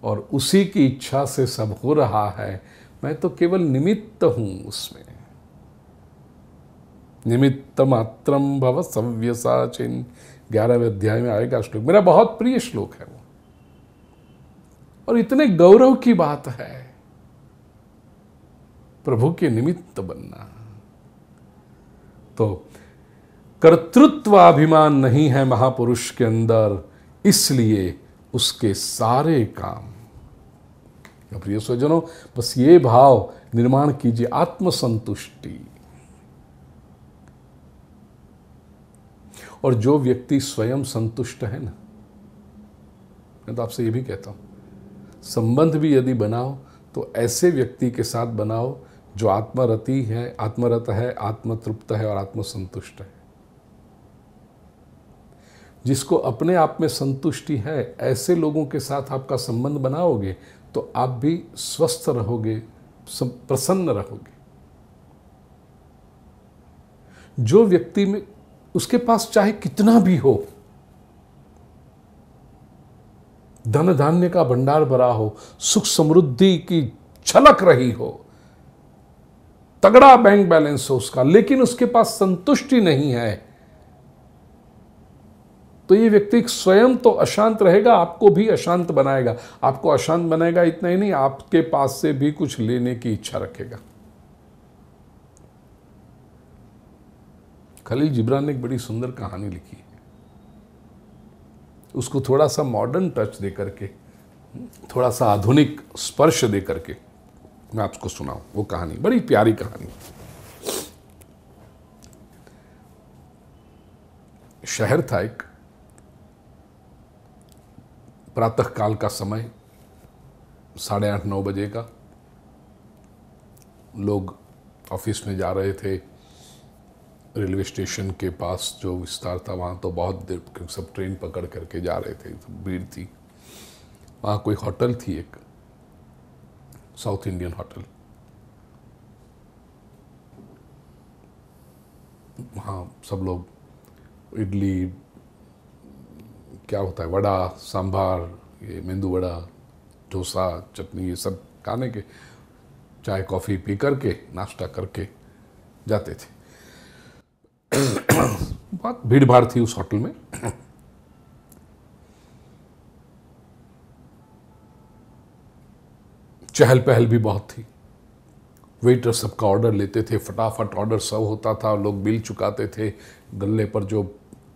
और उसी की इच्छा से सब हो रहा है। मैं तो केवल निमित्त हूं उसमें। निमित्त मात्रम भव सव्यसाचिन, 11वें अध्याय में आएगा श्लोक, मेरा बहुत प्रिय श्लोक है वो। और इतने गौरव की बात है प्रभु के निमित्त बनना। तो कर्तृत्वाभिमान नहीं है महापुरुष के अंदर, इसलिए उसके सारे काम। प्रिय स्वजनों, बस ये भाव निर्माण कीजिए, आत्मसंतुष्टि। और जो व्यक्ति स्वयं संतुष्ट है ना, मैं तो आपसे ये भी कहता हूं, संबंध भी यदि बनाओ तो ऐसे व्यक्ति के साथ बनाओ जो आत्मरत है, आत्मतृप्त है और आत्मसंतुष्ट है। जिसको अपने आप में संतुष्टि है, ऐसे लोगों के साथ आपका संबंध बनाओगे तो आप भी स्वस्थ रहोगे, प्रसन्न रहोगे। जो व्यक्ति में, उसके पास चाहे कितना भी हो, धन धान्य का भंडार भरा हो, सुख समृद्धि की छलक रही हो, तगड़ा बैंक बैलेंस हो उसका, लेकिन उसके पास संतुष्टि नहीं है, तो ये व्यक्ति स्वयं तो अशांत रहेगा, आपको भी अशांत बनाएगा। आपको अशांत बनाएगा इतना ही नहीं, आपके पास से भी कुछ लेने की इच्छा रखेगा। खलील जिब्रान ने एक बड़ी सुंदर कहानी लिखी है, उसको थोड़ा सा मॉडर्न टच दे करके, थोड़ा सा आधुनिक स्पर्श दे करके मैं आपको सुनाऊं। वो कहानी बड़ी प्यारी कहानी। शहर था एक, प्रातः काल का समय, 8:30-9 बजे का। लोग ऑफिस में जा रहे थे। रेलवे स्टेशन के पास जो विस्तार था वहाँ तो बहुत देर, क्योंकि सब ट्रेन पकड़ करके जा रहे थे, तो भीड़ थी। वहाँ कोई होटल थी, एक साउथ इंडियन होटल। वहाँ सब लोग इडली, क्या होता है, वड़ा, सांभार, ये मेंदू वड़ा, डोसा, चटनी, ये सब खाने के, चाय कॉफ़ी पी करके, नाश्ता करके जाते थे। बहुत भीड़ भाड़ थी उस होटल में। चहल पहल भी बहुत थी। वेटर सबका ऑर्डर लेते थे, फटाफट ऑर्डर सर्व होता था, लोग बिल चुकाते थे। गल्ले पर जो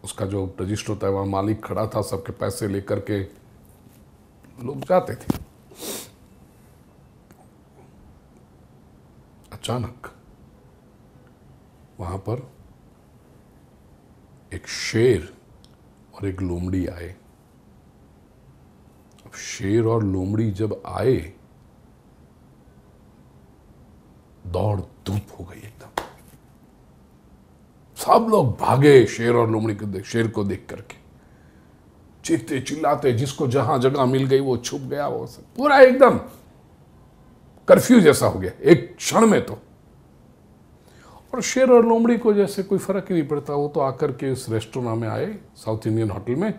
उसका जो रजिस्टर होता है वहाँ मालिक खड़ा था, सबके पैसे लेकर के लोग जाते थे। अचानक वहाँ पर एक शेर और एक लोमड़ी आए। अब शेर और लोमड़ी जब आए, दौड़ धूप हो गई एकदम। सब लोग भागे शेर और लोमड़ी को शेर को देख करके, चीखते चिल्लाते, जिसको जहां जगह मिल गई वो छुप गया। वो सब पूरा एकदम कर्फ्यू जैसा हो गया एक क्षण में तो। और शेर और लोमड़ी को जैसे कोई फर्क ही नहीं पड़ता। वो तो आकर के इस रेस्टोरेंट में आए, साउथ इंडियन होटल में।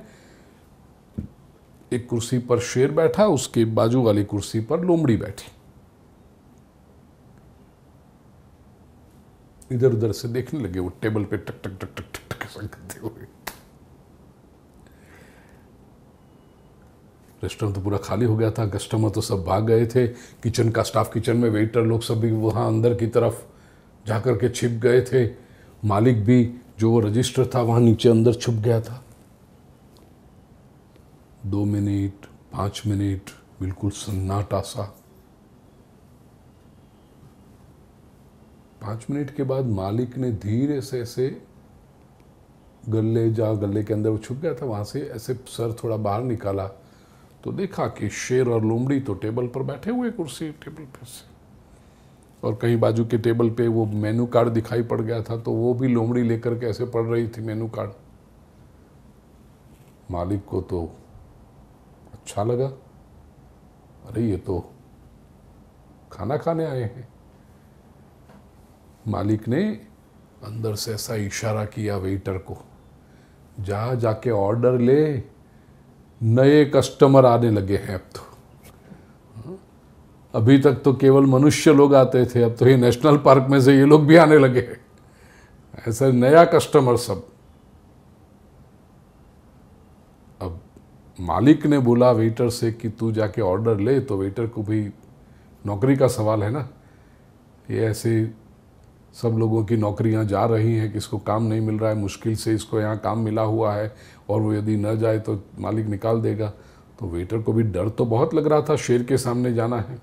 एक कुर्सी पर शेर बैठा, उसके बाजू वाली कुर्सी पर लोमड़ी बैठी। इधर उधर से देखने लगे, वो टेबल पे टक टक टक टक टक टक ऐसा करते हुए। रेस्टोरेंट तो पूरा खाली हो गया था, कस्टमर तो सब भाग गए थे। किचन का स्टाफ, किचन में वेटर लोग सब भी वहाँ अंदर की तरफ जाकर के छिप गए थे। मालिक भी जो वो रजिस्टर था वहाँ नीचे अंदर छुप गया था। 2 मिनट 5 मिनट बिल्कुल सन्नाटा सा। 5 मिनट के बाद मालिक ने धीरे से ऐसे गले के अंदर वो छुप गया था वहाँ से ऐसे सर थोड़ा बाहर निकाला तो देखा कि शेर और लोमड़ी तो टेबल पर बैठे हुए, कुर्सी टेबल पर से, और कहीं बाजू के टेबल पे वो मेनू कार्ड दिखाई पड़ गया था, तो वो भी लोमड़ी लेकर के ऐसे पढ़ रही थी मेनू कार्ड। मालिक को तो अच्छा लगा, अरे ये तो खाना खाने आए हैं। मालिक ने अंदर से ऐसा इशारा किया वेटर को, जाके ऑर्डर ले, नए कस्टमर आने लगे हैं अब तो। अभी तक तो केवल मनुष्य लोग आते थे, अब तो ये नेशनल पार्क में से ये लोग भी आने लगे हैं, ऐसा नया कस्टमर सब। अब मालिक ने बोला वेटर से कि तू जाके ऑर्डर ले, तो वेटर को भी नौकरी का सवाल है ना। ये ऐसे सब लोगों की नौकरियां जा रही हैं, किसको काम नहीं मिल रहा है, मुश्किल से इसको यहाँ काम मिला हुआ है, और वो यदि न जाए तो मालिक निकाल देगा। तो वेटर को भी डर तो बहुत लग रहा था, शेर के सामने जाना है,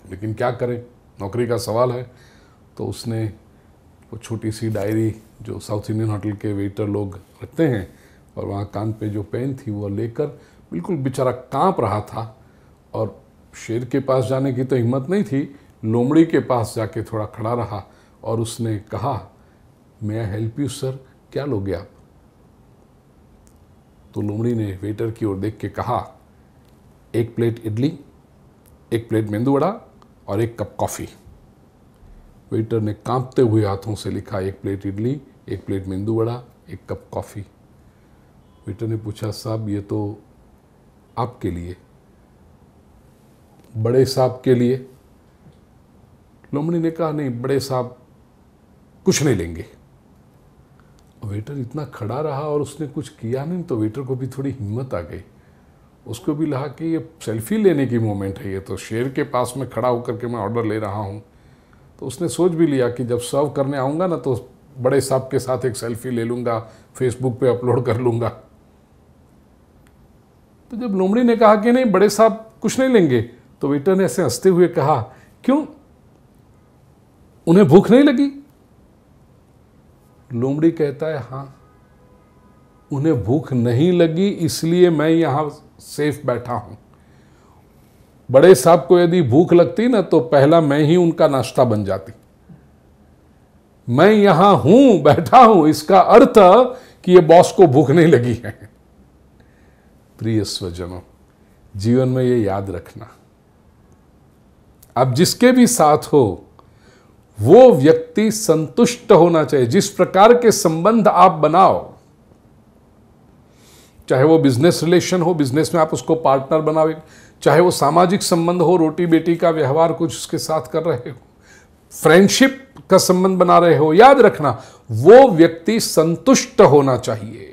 लेकिन क्या करें, नौकरी का सवाल है। तो उसने वो छोटी सी डायरी जो साउथ इंडियन होटल के वेटर लोग रखते हैं, और वहाँ कान पे जो पेन थी वो लेकर, बिल्कुल बेचारा काँप रहा था, और शेर के पास जाने की तो हिम्मत नहीं थी, लोमड़ी के पास जाके थोड़ा खड़ा रहा और उसने कहा, मे आई हेल्प यू सर, क्या लोगे आप? तो लोमड़ी ने वेटर की ओर देख के कहा, 1 प्लेट इडली, 1 प्लेट मेंदू वड़ा और 1 कप कॉफ़ी। वेटर ने कांपते हुए हाथों से लिखा, 1 प्लेट इडली, 1 प्लेट मेंदू वड़ा, 1 कप कॉफ़ी। वेटर ने पूछा, साहब ये तो आपके लिए, बड़े साहब के लिए? लोमड़ी ने कहा, नहीं, बड़े साहब कुछ नहीं लेंगे। वेटर इतना खड़ा रहा और उसने कुछ किया नहीं, तो वेटर को भी थोड़ी हिम्मत आ गई। उसको भी लगा कि ये सेल्फी लेने की मोमेंट है, ये तो शेर के पास में खड़ा होकर के मैं ऑर्डर ले रहा हूँ। तो उसने सोच भी लिया कि जब सर्व करने आऊँगा ना, तो बड़े साहब के साथ एक सेल्फी ले लूँगा, फेसबुक पे अपलोड कर लूँगा। तो जब लोमड़ी ने कहा कि नहीं, बड़े साहब कुछ नहीं लेंगे, तो वेटर ने ऐसे हंसते हुए कहा, क्यों, उन्हें भूख नहीं लगी? लोमड़ी कहता है, हाँ, उन्हें भूख नहीं लगी, इसलिए मैं यहां सेफ बैठा हूं। बड़े साहब को यदि भूख लगती ना, तो पहला मैं ही उनका नाश्ता बन जाती। मैं यहां हूं, बैठा हूं, इसका अर्थ कि ये बॉस को भूख नहीं लगी है। प्रिय स्वजनों, जीवन में ये याद रखना, आप जिसके भी साथ हो, वो व्यक्ति संतुष्ट होना चाहिए। जिस प्रकार के संबंध आप बनाओ, चाहे वो बिजनेस रिलेशन हो, बिजनेस में आप उसको पार्टनर बनाओ, चाहे वो सामाजिक संबंध हो, रोटी बेटी का व्यवहार कुछ उसके साथ कर रहे हो, फ्रेंडशिप का संबंध बना रहे हो, याद रखना वो व्यक्ति संतुष्ट होना चाहिए।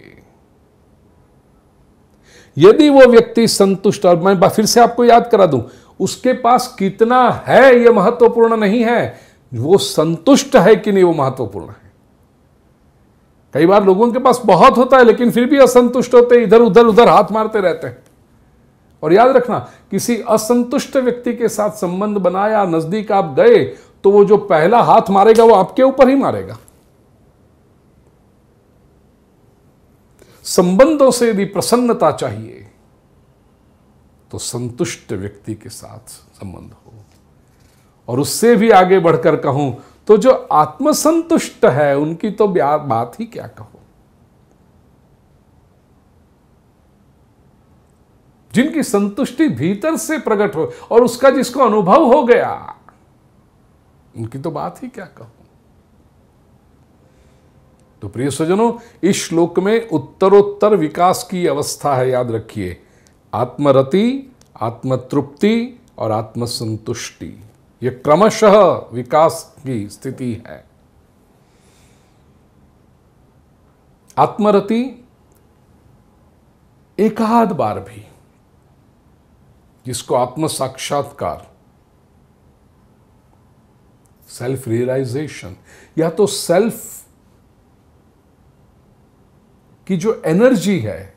यदि वो व्यक्ति संतुष्ट, और मैं फिर से आपको याद करा दूं, उसके पास कितना है यह महत्वपूर्ण नहीं है, वो संतुष्ट है कि नहीं वो महत्वपूर्ण है। कई बार लोगों के पास बहुत होता है लेकिन फिर भी असंतुष्ट होते हैं, इधर उधर उधर हाथ मारते रहते हैं। और याद रखना, किसी असंतुष्ट व्यक्ति के साथ संबंध बनाया, नजदीक आप गए, तो वो जो पहला हाथ मारेगा वो आपके ऊपर ही मारेगा। संबंधों से यदि प्रसन्नता चाहिए तो संतुष्ट व्यक्ति के साथ संबंध हो। और उससे भी आगे बढ़कर कहूं तो जो आत्मसंतुष्ट है उनकी तो बात ही क्या कहो। जिनकी संतुष्टि भीतर से प्रकट हो और उसका जिसको अनुभव हो गया, उनकी तो बात ही क्या कहो। तो प्रिय स्वजनों, इस श्लोक में उत्तरोत्तर विकास की अवस्था है, याद रखिए। आत्मरति, आत्मतृप्ति और आत्मसंतुष्टि, ये क्रमशः विकास की स्थिति है। आत्मरति एकाध बार भी, जिसको आत्म साक्षात्कार, सेल्फ रियलाइजेशन, या तो सेल्फ की जो एनर्जी है,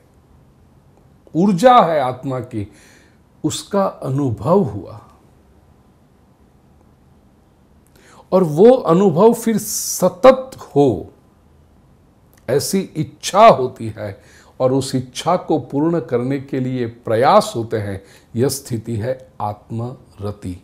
ऊर्जा है आत्मा की, उसका अनुभव हुआ और वो अनुभव फिर सतत हो, ऐसी इच्छा होती है और उस इच्छा को पूर्ण करने के लिए प्रयास होते हैं, यह स्थिति है आत्मरति।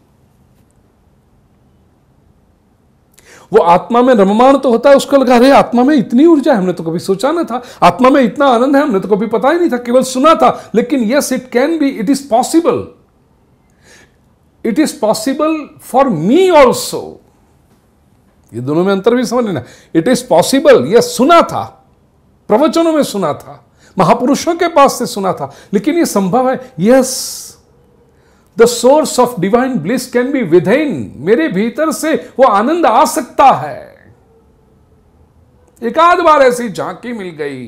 वो आत्मा में रममाण तो होता है, उसको लगा अरे आत्मा में इतनी ऊर्जा है, हमने तो कभी सोचा ना था, आत्मा में इतना आनंद है, हमने तो कभी पता ही नहीं था, केवल सुना था। लेकिन yes, it can be, it is possible, it is possible for me also. ये दोनों में अंतर भी समझ लेना। इट इज पॉसिबल, यस, सुना था, प्रवचनों में सुना था, महापुरुषों के पास से सुना था, लेकिन ये संभव है। Yes, the source of divine bliss can be with in, मेरे भीतर से वो आनंद आ सकता है। एक आध बार ऐसी झांकी मिल गई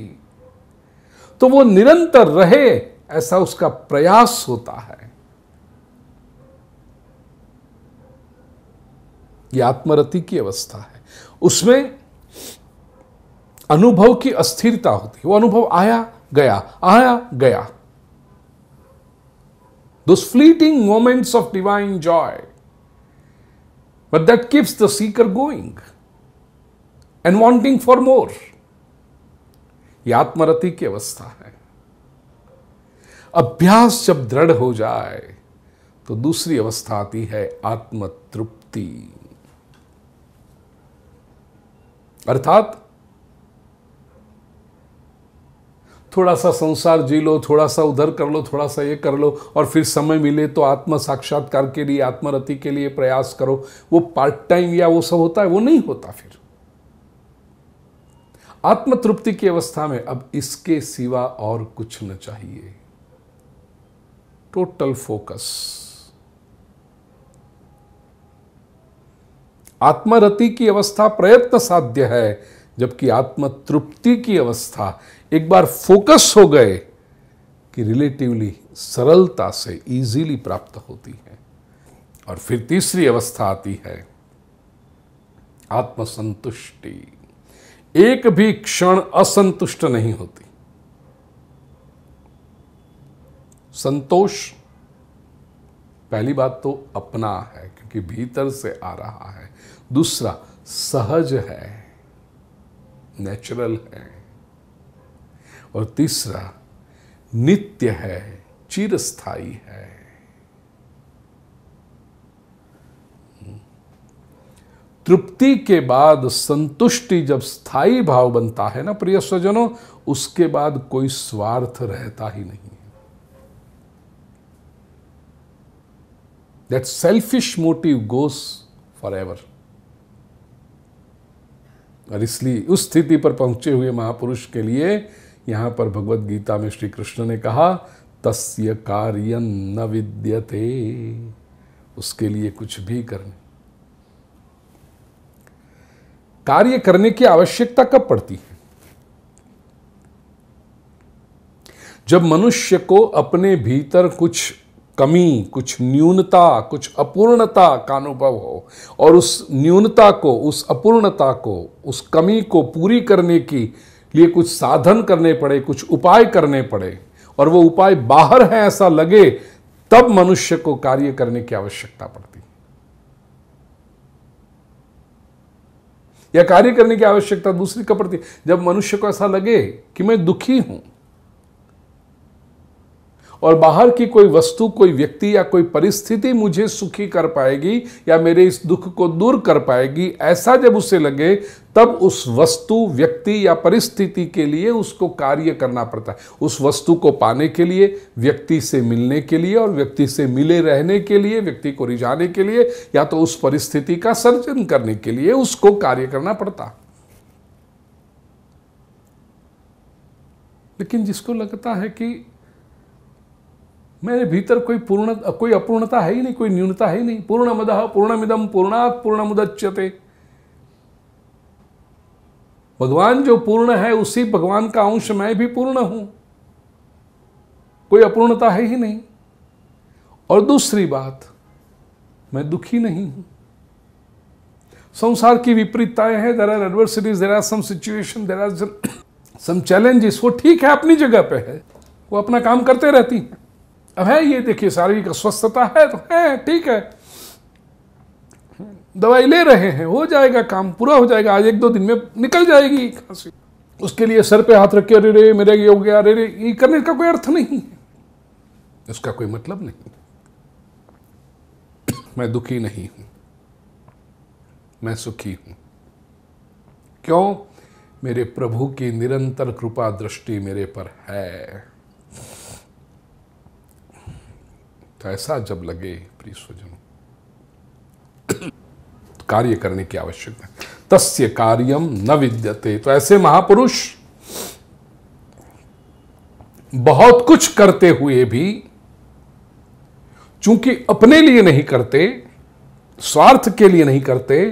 तो वो निरंतर रहे, ऐसा उसका प्रयास होता है। ये आत्मरति की अवस्था है। उसमें अनुभव की अस्थिरता होती है, वो अनुभव आया गया, आया गया। Those fleeting moments of divine joy, but that keeps the seeker going and wanting for more. यह आत्मरति की अवस्था है। अभ्यास जब दृढ़ हो जाए तो दूसरी अवस्था आती है आत्मतृप्ति, अर्थात थोड़ा सा संसार जी लो, थोड़ा सा उधर कर लो, थोड़ा सा ये कर लो, और फिर समय मिले तो आत्म साक्षात्कार के लिए, आत्मरति के लिए प्रयास करो। वो पार्ट टाइम या वो सब होता है, वो नहीं होता। फिर आत्मतृप्ति की अवस्था में अब इसके सिवा और कुछ न चाहिए, टोटल फोकस। आत्मरति की अवस्था प्रयत्न साध्य है, जबकि आत्मतृप्ति की अवस्था एक बार फोकस हो गए कि रिलेटिवली सरलता से इजीली प्राप्त होती है। और फिर तीसरी अवस्था आती है आत्मसंतुष्टि। एक भी क्षण असंतुष्ट नहीं होती। संतोष, पहली बात तो अपना है क्योंकि भीतर से आ रहा है। दूसरा, सहज है, नेचुरल है। और तीसरा, नित्य है, चिरस्थायी है। तृप्ति के बाद संतुष्टि जब स्थायी भाव बनता है ना प्रिय स्वजनों, उसके बाद कोई स्वार्थ रहता ही नहीं। That selfish motive goes for ever. और इसलिए उस स्थिति पर पहुंचे हुए महापुरुष के लिए यहां पर भगवत गीता में श्री कृष्ण ने कहा, तस्य कार्यं न विद्यते, उसके लिए कुछ भी करने, कार्य करने की आवश्यकता कब पड़ती है? जब मनुष्य को अपने भीतर कुछ कमी, कुछ न्यूनता, कुछ अपूर्णता का अनुभव हो, और उस न्यूनता को, उस अपूर्णता को, उस कमी को पूरी करने के लिए कुछ साधन करने पड़े, कुछ उपाय करने पड़े, और वो उपाय बाहर है ऐसा लगे, तब मनुष्य को कार्य करने की आवश्यकता पड़ती है। या कार्य करने की आवश्यकता दूसरी कब पड़ती है? जब मनुष्य को ऐसा लगे कि मैं दुखी हूं, और बाहर की कोई वस्तु, कोई व्यक्ति या कोई परिस्थिति मुझे सुखी कर पाएगी या मेरे इस दुख को दूर कर पाएगी, ऐसा जब उसे लगे, तब उस वस्तु, व्यक्ति या परिस्थिति के लिए उसको कार्य करना पड़ता है। उस वस्तु को पाने के लिए, व्यक्ति से मिलने के लिए, और व्यक्ति से मिले रहने के लिए, व्यक्ति को रिझाने के लिए, या तो उस परिस्थिति का सर्जन करने के लिए उसको कार्य करना पड़ता। लेकिन जिसको लगता है कि मेरे भीतर कोई अपूर्णता है ही नहीं, कोई न्यूनता है ही नहीं, पूर्णमदः पूर्णमिदं पूर्णात् पूर्णमुदच्यते, भगवान जो पूर्ण है उसी भगवान का अंश मैं भी पूर्ण हूं, कोई अपूर्णता है ही नहीं। और दूसरी बात, मैं दुखी नहीं हूं। संसार की विपरीतताएं हैं, there are adversities, there are some situation, there are some challenges. वो ठीक है, अपनी जगह पे है, वो अपना काम करते रहती हैं। अब है ये देखिए, शारीरिक अस्वस्थता है तो है, ठीक है, दवाई ले रहे हैं, हो जाएगा, काम पूरा हो जाएगा, आज 1-2 दिन में निकल जाएगी खांसी। उसके लिए सर पे हाथ रख के अरे रे मेरे ये हो गया, अरे रे, ये करने का कोई अर्थ नहीं है, इसका कोई मतलब नहीं। मैं दुखी नहीं हूं, मैं सुखी हूं। क्यों? मेरे प्रभु की निरंतर कृपा दृष्टि मेरे पर है। तो ऐसा जब लगे प्रिय स्वजनों, तो कार्य करने की आवश्यकता है। तस्य कार्यम न विद्यते। तो ऐसे महापुरुष बहुत कुछ करते हुए भी, चूंकि अपने लिए नहीं करते, स्वार्थ के लिए नहीं करते,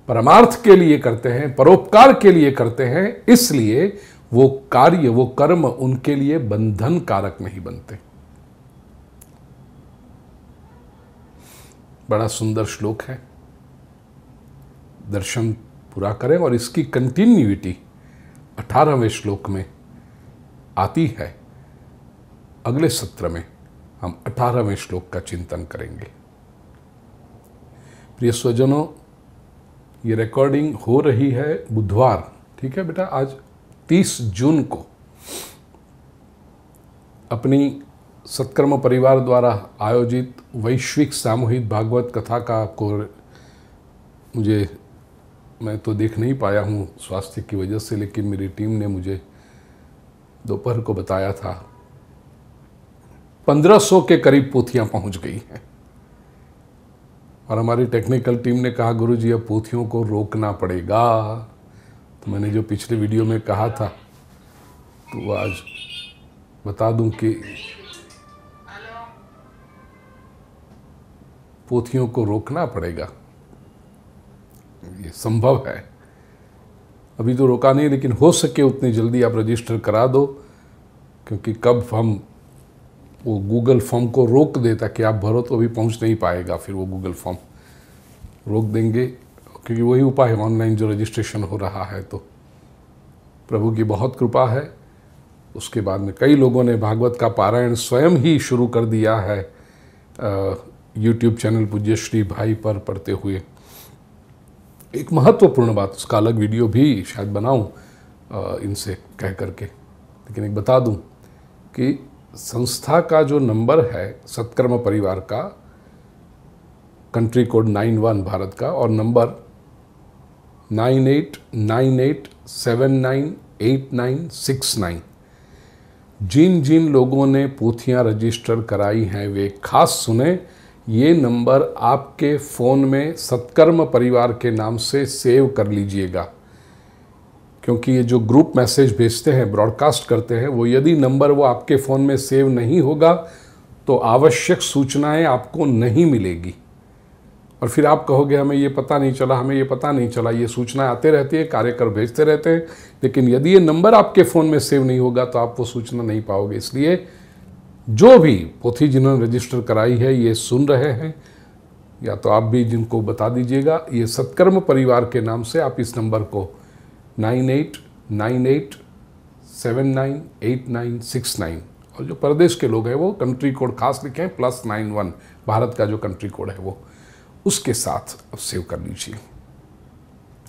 परमार्थ के लिए करते हैं, परोपकार के लिए करते हैं, इसलिए वो कार्य, वो कर्म उनके लिए बंधन कारक नहीं बनते। बड़ा सुंदर श्लोक है, दर्शन पूरा करें, और इसकी कंटिन्यूटी 18वें श्लोक में आती है। अगले सत्र में हम 18वें श्लोक का चिंतन करेंगे। प्रिय स्वजनों, ये रिकॉर्डिंग हो रही है बुधवार, ठीक है बेटा, आज 30 जून को अपनी सत्कर्म परिवार द्वारा आयोजित वैश्विक सामूहिक भागवत कथा का मैं तो देख नहीं पाया हूँ स्वास्थ्य की वजह से, लेकिन मेरी टीम ने मुझे दोपहर को बताया था 1500 के करीब पोथियां पहुंच गई हैं। और हमारी टेक्निकल टीम ने कहा गुरुजी अब पोथियों को रोकना पड़ेगा। तो मैंने जो पिछले वीडियो में कहा था, तो वो आज बता दूं कि पोथियों को रोकना पड़ेगा, ये संभव है। अभी तो रोका नहीं, लेकिन हो सके उतनी जल्दी आप रजिस्टर करा दो, क्योंकि कब हम वो गूगल फॉर्म को रोक दे ताकि आप भरो तो अभी पहुंच नहीं पाएगा, फिर वो गूगल फॉर्म रोक देंगे, क्योंकि वही उपाय है ऑनलाइन जो रजिस्ट्रेशन हो रहा है। तो प्रभु की बहुत कृपा है। उसके बाद में कई लोगों ने भागवत का पारायण स्वयं ही शुरू कर दिया है यूट्यूब चैनल पूज्य श्री भाई पर पढ़ते हुए। एक महत्वपूर्ण बात, उसका अलग वीडियो भी शायद बनाऊं इनसे कह करके, लेकिन एक बता दूं कि संस्था का जो नंबर है सत्कर्म परिवार का, कंट्री कोड 91 भारत का, और नंबर 9898798969। जिन जिन लोगों ने पोथियां रजिस्टर कराई हैं वे खास सुने, ये नंबर आपके फ़ोन में सत्कर्म परिवार के नाम से सेव कर लीजिएगा, क्योंकि ये जो ग्रुप मैसेज भेजते हैं, ब्रॉडकास्ट करते हैं, वो यदि नंबर वो आपके फ़ोन में सेव नहीं होगा तो आवश्यक सूचनाएं आपको नहीं मिलेगी, और फिर आप कहोगे हमें ये पता नहीं चला, हमें ये पता नहीं चला। ये सूचनाएं आते रहती है, कार्यकर भेजते रहते हैं, लेकिन यदि ये नंबर आपके फ़ोन में सेव नहीं होगा तो आप वो सूचना नहीं पाओगे। इसलिए जो भी पोथी जिन्होंने रजिस्टर कराई है ये सुन रहे हैं, या तो आप भी जिनको बता दीजिएगा। ये सत्कर्म परिवार के नाम से आप इस नंबर को 9898798969, और जो परदेश के लोग हैं वो कंट्री कोड खास लिखें +91, भारत का जो कंट्री कोड है वो, उसके साथ अब सेव कर लीजिए।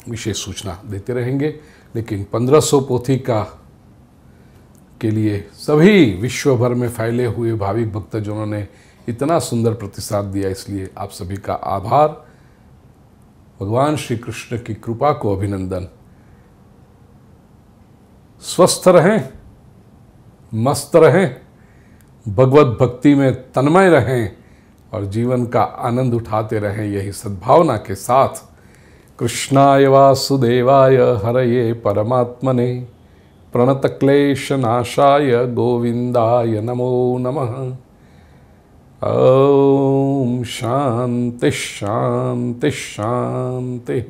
विशेष सूचना देते रहेंगे, लेकिन 1500 पोथी के लिए सभी विश्व भर में फैले हुए भाविक भक्तजनों ने इतना सुंदर प्रतिसाद दिया, इसलिए आप सभी का आभार। भगवान श्री कृष्ण की कृपा को अभिनंदन। स्वस्थ रहें, मस्त रहें, भगवत भक्ति में तन्मय रहें और जीवन का आनंद उठाते रहें, यही सद्भावना के साथ कृष्णाय वासुदेवाय हरये परमात्मने प्रणतक्लेशनाशाय गोविंदाय नमो नमः। ओम शांति शांति शांति।